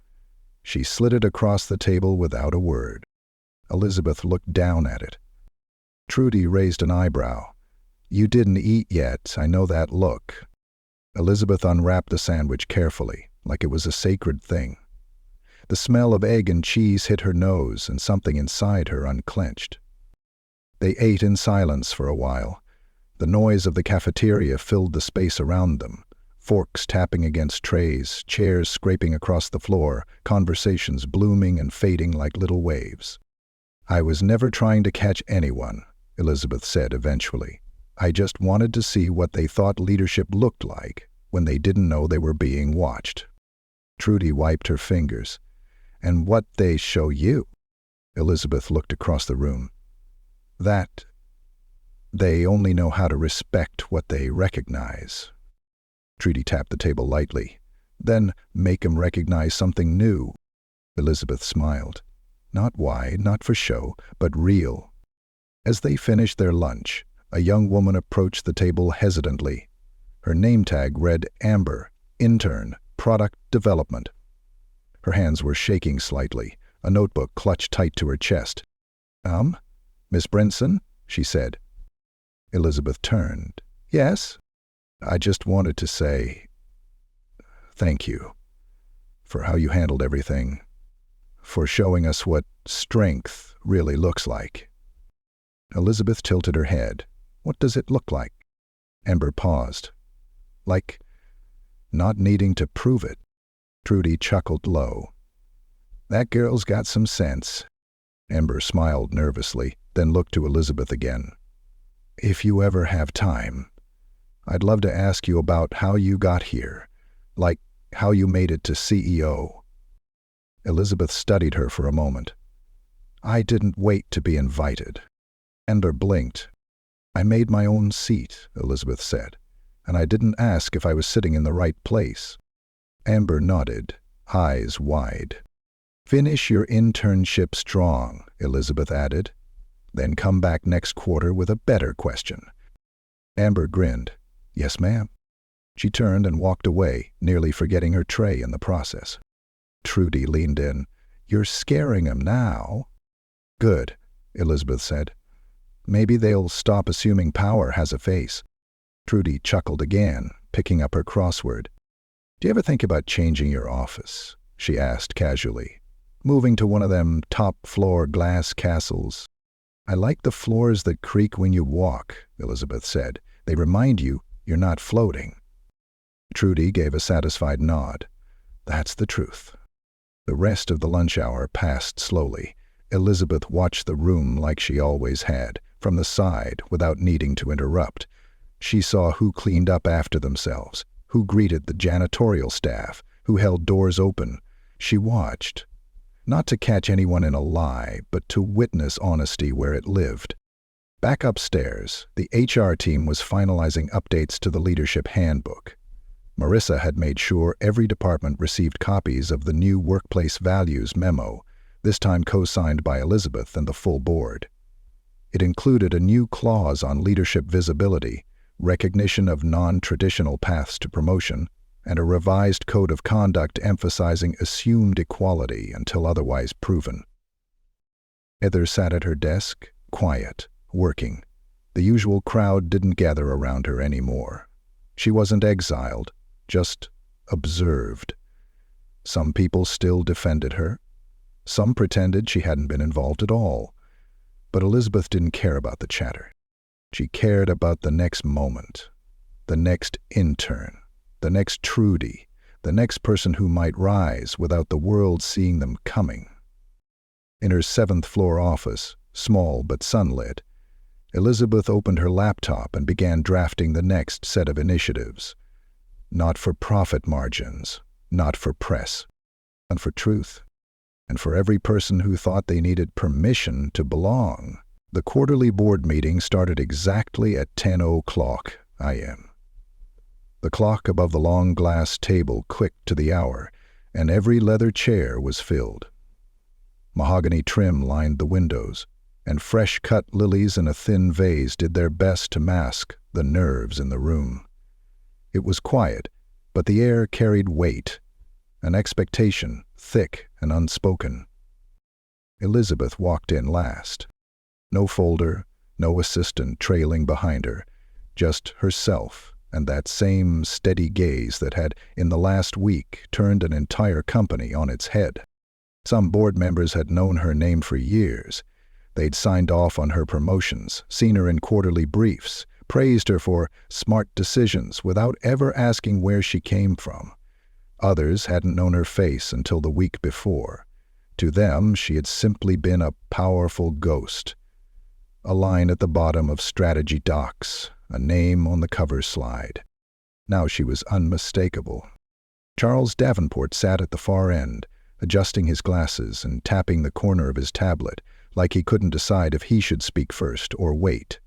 She slid it across the table without a word. Elizabeth looked down at it. Trudy raised an eyebrow. "You didn't eat yet, I know that look." Elizabeth unwrapped the sandwich carefully, like it was a sacred thing. The smell of egg and cheese hit her nose, and something inside her unclenched. They ate in silence for a while. The noise of the cafeteria filled the space around them. Forks tapping against trays, chairs scraping across the floor, conversations blooming and fading like little waves. "I was never trying to catch anyone," Elizabeth said eventually. "I just wanted to see what they thought leadership looked like when they didn't know they were being watched." Trudy wiped her fingers. "And what they show you?" Elizabeth looked across the room. "That they only know how to respect what they recognize." Trudy tapped the table lightly. "Then make 'em recognize something new." Elizabeth smiled. "Not wide, not for show, but real." As they finished their lunch, a young woman approached the table hesitantly. Her name tag read Amber, Intern, Product Development. Her hands were shaking slightly, a notebook clutched tight to her chest. Miss Brinson?" she said. Elizabeth turned. "Yes?" "I just wanted to say thank you for how you handled everything, for showing us what strength really looks like." Elizabeth tilted her head. "What does it look like?" Amber paused. "Like not needing to prove it." Trudy chuckled low. "That girl's got some sense." Amber smiled nervously, then looked to Elizabeth again. "If you ever have time, I'd love to ask you about how you got here, like how you made it to CEO." Elizabeth studied her for a moment. "I didn't wait to be invited." Amber blinked. "I made my own seat," Elizabeth said, "and I didn't ask if I was sitting in the right place." Amber nodded, eyes wide. "Finish your internship strong," Elizabeth added. "Then come back next quarter with a better question." Amber grinned. "Yes, ma'am." She turned and walked away, nearly forgetting her tray in the process. Trudy leaned in. "You're scaring 'em now." "Good," Elizabeth said. "Maybe they'll stop assuming power has a face." Trudy chuckled again, picking up her crossword. "Do you ever think about changing your office?" she asked casually. "Moving to one of them top-floor glass castles?" "I like the floors that creak when you walk," Elizabeth said. "They remind you you're not floating." Trudy gave a satisfied nod. "That's the truth." The rest of the lunch hour passed slowly. Elizabeth watched the room like she always had, from the side, without needing to interrupt. She saw who cleaned up after themselves, who greeted the janitorial staff, who held doors open. She watched, not to catch anyone in a lie, but to witness honesty where it lived. Back upstairs, the HR team was finalizing updates to the leadership handbook. Marissa had made sure every department received copies of the new Workplace Values memo, this time co-signed by Elizabeth and the full board. It included a new clause on leadership visibility, recognition of non-traditional paths to promotion, and a revised code of conduct emphasizing assumed equality until otherwise proven. Heather sat at her desk, quiet, working. The usual crowd didn't gather around her anymore. She wasn't exiled, just observed. Some people still defended her. Some pretended she hadn't been involved at all. But Elizabeth didn't care about the chatter. She cared about the next moment, the next intern, the next Trudy, the next person who might rise without the world seeing them coming. In her seventh-floor office, small but sunlit, Elizabeth opened her laptop and began drafting the next set of initiatives. Not for profit margins, not for press, and for truth. And for every person who thought they needed permission to belong. The quarterly board meeting started exactly at 10:00 a.m. The clock above the long glass table clicked to the hour, and every leather chair was filled. Mahogany trim lined the windows, and fresh-cut lilies in a thin vase did their best to mask the nerves in the room. It was quiet, but the air carried weight, an expectation, thick and unspoken. Elizabeth walked in last. No folder, no assistant trailing behind her, just herself and that same steady gaze that had, in the last week, turned an entire company on its head. Some board members had known her name for years. They'd signed off on her promotions, seen her in quarterly briefs, praised her for smart decisions without ever asking where she came from. Others hadn't known her face until the week before. To them, she had simply been a powerful ghost. A line at the bottom of strategy docs, a name on the cover slide. Now she was unmistakable. Charles Davenport sat at the far end, adjusting his glasses and tapping the corner of his tablet, like he couldn't decide if he should speak first or wait.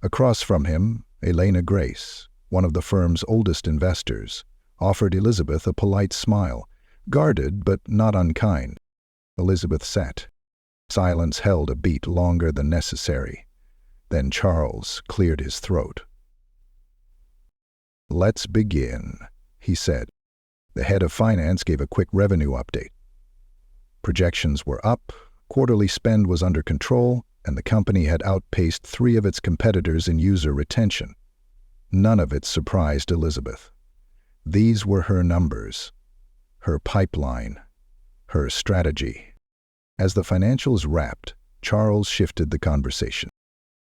Across from him, Elena Grace, one of the firm's oldest investors, offered Elizabeth a polite smile, guarded but not unkind. Elizabeth sat. Silence held a beat longer than necessary. Then Charles cleared his throat. "Let's begin," he said. The head of finance gave a quick revenue update. Projections were up, quarterly spend was under control, and the company had outpaced 3 of its competitors in user retention. None of it surprised Elizabeth. These were her numbers, her pipeline, her strategy. As the financials wrapped, Charles shifted the conversation.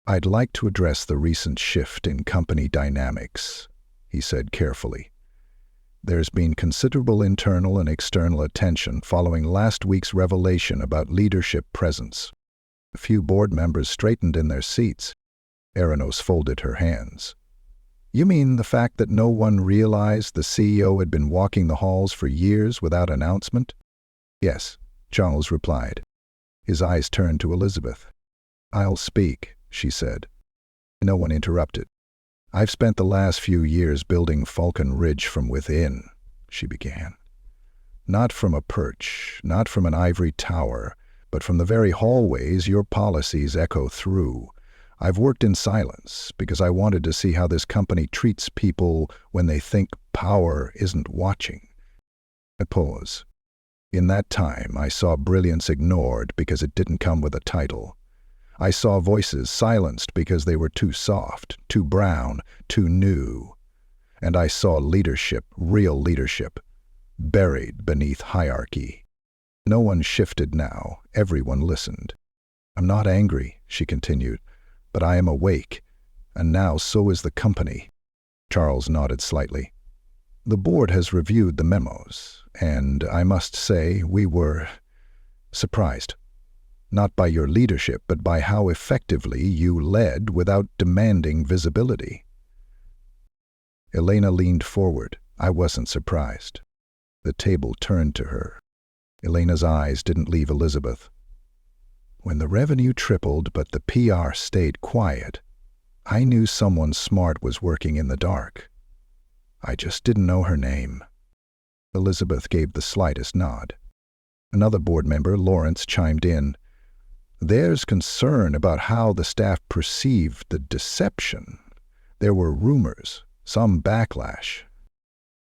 "I'd like to address the recent shift in company dynamics," he said carefully. "There's been considerable internal and external attention following last week's revelation about leadership presence." A few board members straightened in their seats. Eranos folded her hands. "You mean the fact that no one realized the CEO had been walking the halls for years without announcement?" "Yes," Charles replied. His eyes turned to Elizabeth. "I'll speak," she said. No one interrupted. "I've spent the last few years building Falcon Ridge from within," she began. "Not from a perch, not from an ivory tower, but from the very hallways your policies echo through. I've worked in silence because I wanted to see how this company treats people when they think power isn't watching." A pause. "In that time, I saw brilliance ignored because it didn't come with a title. I saw voices silenced because they were too soft, too brown, too new. And I saw leadership, real leadership, buried beneath hierarchy." No one shifted now. Everyone listened. "I'm not angry," she continued, "but I am awake, and now so is the company." Charles nodded slightly. "The board has reviewed the memos, and I must say we were surprised. Not by your leadership, but by how effectively you led without demanding visibility." Elena leaned forward. "I wasn't surprised." The table turned to her. Elena's eyes didn't leave Elizabeth. "When the revenue tripled but the PR stayed quiet, I knew someone smart was working in the dark. I just didn't know her name." Elizabeth gave the slightest nod. Another board member, Lawrence, chimed in. "There's concern about how the staff perceived the deception. There were rumors, some backlash."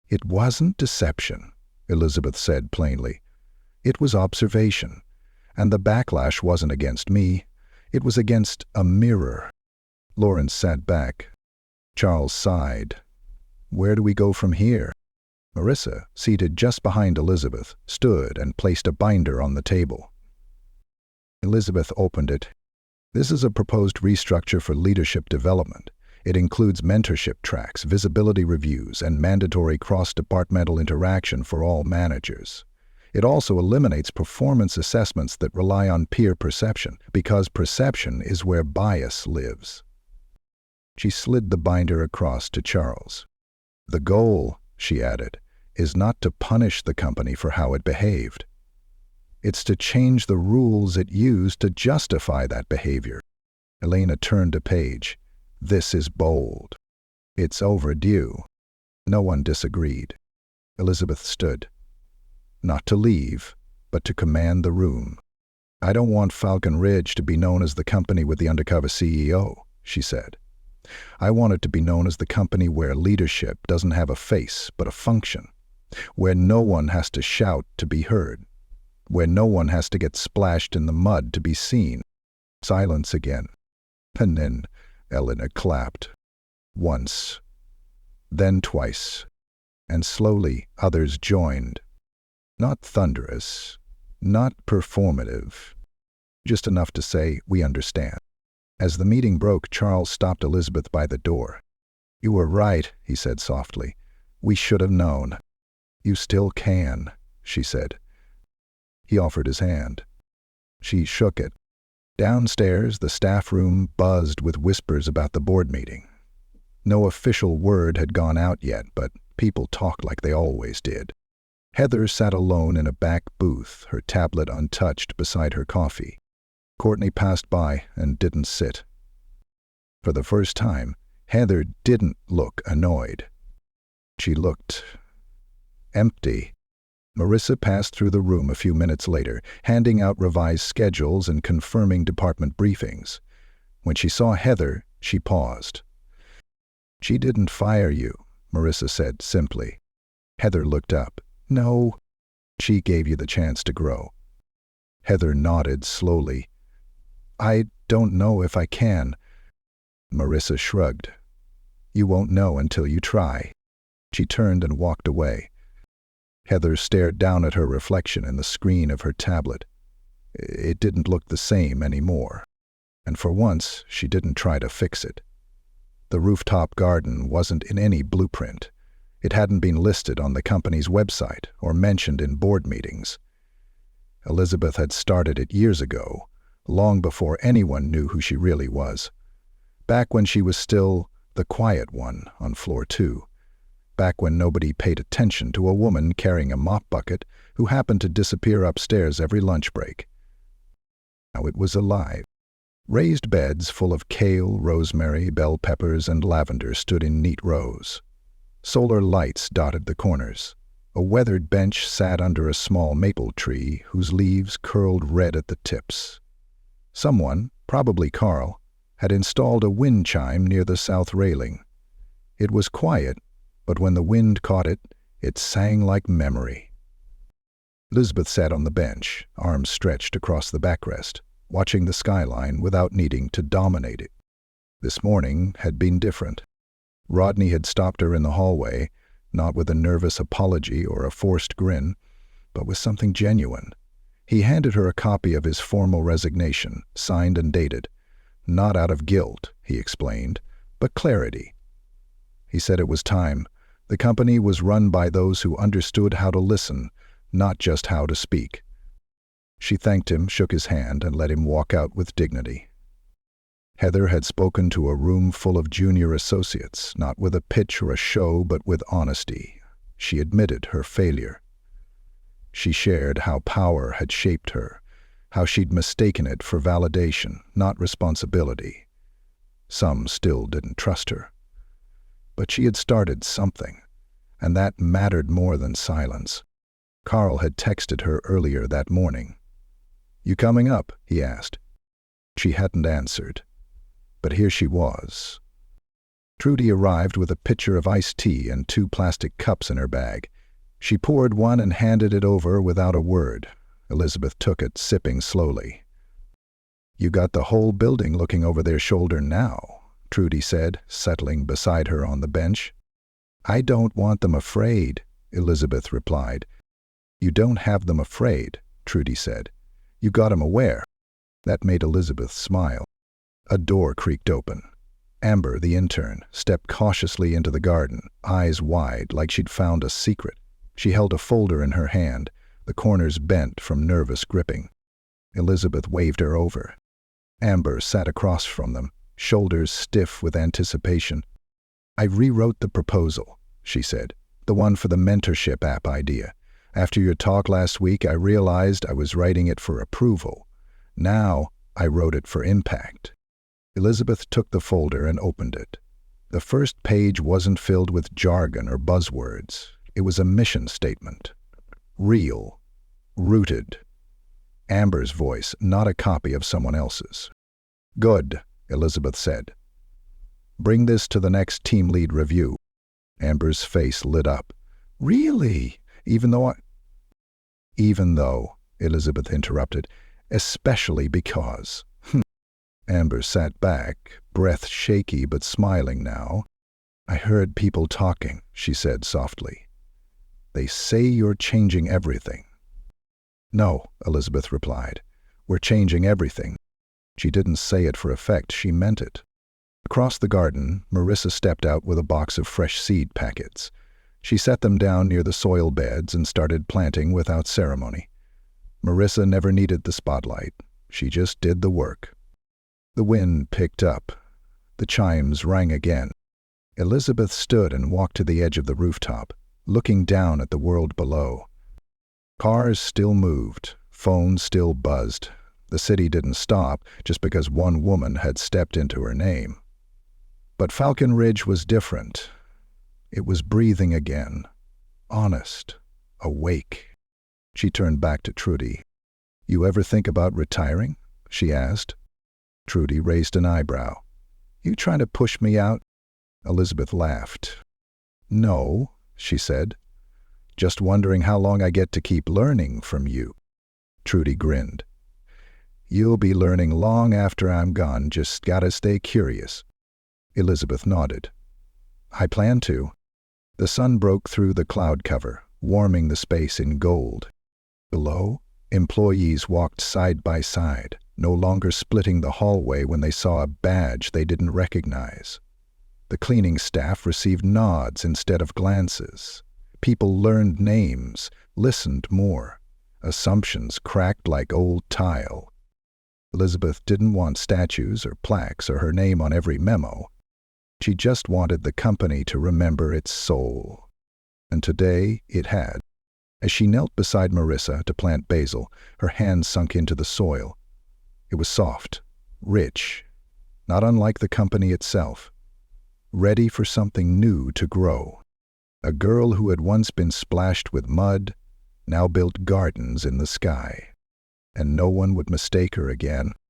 "It wasn't deception," Elizabeth said plainly. "It was observation, and the backlash wasn't against me. It was against a mirror." Lawrence sat back. Charles sighed. "Where do we go from here?" Marissa, seated just behind Elizabeth, stood and placed a binder on the table. Elizabeth opened it. "This is a proposed restructure for leadership development. It includes mentorship tracks, visibility reviews, and mandatory cross-departmental interaction for all managers. It also eliminates performance assessments that rely on peer perception, because perception is where bias lives." She slid the binder across to Charles. "The goal," she added, "is not to punish the company for how it behaved. It's to change the rules it used to justify that behavior." Elena turned a page. "This is bold. It's overdue." No one disagreed. Elizabeth stood. Not to leave, but to command the room. "I don't want Falcon Ridge to be known as the company with the undercover CEO," she said. "I want it to be known as the company where leadership doesn't have a face but a function, where no one has to shout to be heard, where no one has to get splashed in the mud to be seen." Silence again. And then Elena clapped. Once, then twice, and slowly others joined. Not thunderous, not performative, just enough to say, "We understand." As the meeting broke, Charles stopped Elizabeth by the door. "You were right," he said softly. "We should have known." "You still can," she said. He offered his hand. She shook it. Downstairs, the staff room buzzed with whispers about the board meeting. No official word had gone out yet, but people talked like they always did. Heather sat alone in a back booth, her tablet untouched beside her coffee. Courtney passed by and didn't sit. For the first time, Heather didn't look annoyed. She looked empty. Marissa passed through the room a few minutes later, handing out revised schedules and confirming department briefings. When she saw Heather, she paused. "She didn't fire you," Marissa said simply. Heather looked up. "No, she gave you the chance to grow." Heather nodded slowly. I don't know if I can. Marissa shrugged. You won't know until you try. She turned and walked away. Heather stared down at her reflection in the screen of her tablet. It didn't look the same anymore, and for once she didn't try to fix it. The rooftop garden wasn't in any blueprint. It hadn't been listed on the company's website or mentioned in board meetings. Elizabeth had started it years ago, long before anyone knew who she really was. Back when she was still the quiet one on floor 2. Back when nobody paid attention to a woman carrying a mop bucket who happened to disappear upstairs every lunch break. Now it was alive. Raised beds full of kale, rosemary, bell peppers, and lavender stood in neat rows. Solar lights dotted the corners. A weathered bench sat under a small maple tree whose leaves curled red at the tips. Someone, probably Carl, had installed a wind chime near the south railing. It was quiet, but when the wind caught it, it sang like memory. Elizabeth sat on the bench, arms stretched across the backrest, watching the skyline without needing to dominate it. This morning had been different. Rodney had stopped her in the hallway, not with a nervous apology or a forced grin, but with something genuine. He handed her a copy of his formal resignation, signed and dated. Not out of guilt, he explained, but clarity. He said it was time. The company was run by those who understood how to listen, not just how to speak. She thanked him, shook his hand, and let him walk out with dignity. Heather had spoken to a room full of junior associates, not with a pitch or a show, but with honesty. She admitted her failure. She shared how power had shaped her, how she'd mistaken it for validation, not responsibility. Some still didn't trust her. But she had started something, and that mattered more than silence. Carl had texted her earlier that morning. "You coming up?" he asked. She hadn't answered. But here she was. Trudy arrived with a pitcher of iced tea and 2 plastic cups in her bag. She poured one and handed it over without a word. Elizabeth took it, sipping slowly. "You got the whole building looking over their shoulder now," Trudy said, settling beside her on the bench. "I don't want them afraid," Elizabeth replied. "You don't have them afraid," Trudy said. "You got 'em aware." That made Elizabeth smile. A door creaked open. Amber, the intern, stepped cautiously into the garden, eyes wide like she'd found a secret. She held a folder in her hand, the corners bent from nervous gripping. Elizabeth waved her over. Amber sat across from them, shoulders stiff with anticipation. "I rewrote the proposal," she said, "the one for the mentorship app idea. After your talk last week, I realized I was writing it for approval. Now I wrote it for impact." Elizabeth took the folder and opened it. The first page wasn't filled with jargon or buzzwords. It was a mission statement. Real. Rooted. Amber's voice, not a copy of someone else's. "Good," Elizabeth said. "Bring this to the next team lead review." Amber's face lit up. "Really? Even though, Elizabeth interrupted, "especially because." Amber sat back, breath shaky but smiling now. "I heard people talking," she said softly. "They say you're changing everything." "No," Elizabeth replied. "We're changing everything." She didn't say it for effect, she meant it. Across the garden, Marissa stepped out with a box of fresh seed packets. She set them down near the soil beds and started planting without ceremony. Marissa never needed the spotlight. She just did the work. The wind picked up. The chimes rang again. Elizabeth stood and walked to the edge of the rooftop, looking down at the world below. Cars still moved. Phones still buzzed. The city didn't stop just because one woman had stepped into her name. But Falcon Ridge was different. It was breathing again. Honest. Awake. She turned back to Trudy. "You ever think about retiring?" she asked. Trudy raised an eyebrow. "You trying to push me out?" Elizabeth laughed. "No," she said. "Just wondering how long I get to keep learning from you." Trudy grinned. You'll be learning long after I'm gone, just gotta stay curious. Elizabeth nodded. I plan to. The sun broke through the cloud cover, warming the space in gold. Below, employees walked side by side, no longer splitting the hallway when they saw a badge they didn't recognize. The cleaning staff received nods instead of glances. People learned names, listened more. Assumptions cracked like old tile. Elizabeth didn't want statues or plaques or her name on every memo. She just wanted the company to remember its soul. And today it had. As she knelt beside Marissa to plant basil, her hands sunk into the soil. It was soft, rich, not unlike the company itself, ready for something new to grow. A girl who had once been splashed with mud now built gardens in the sky, and no one would mistake her again.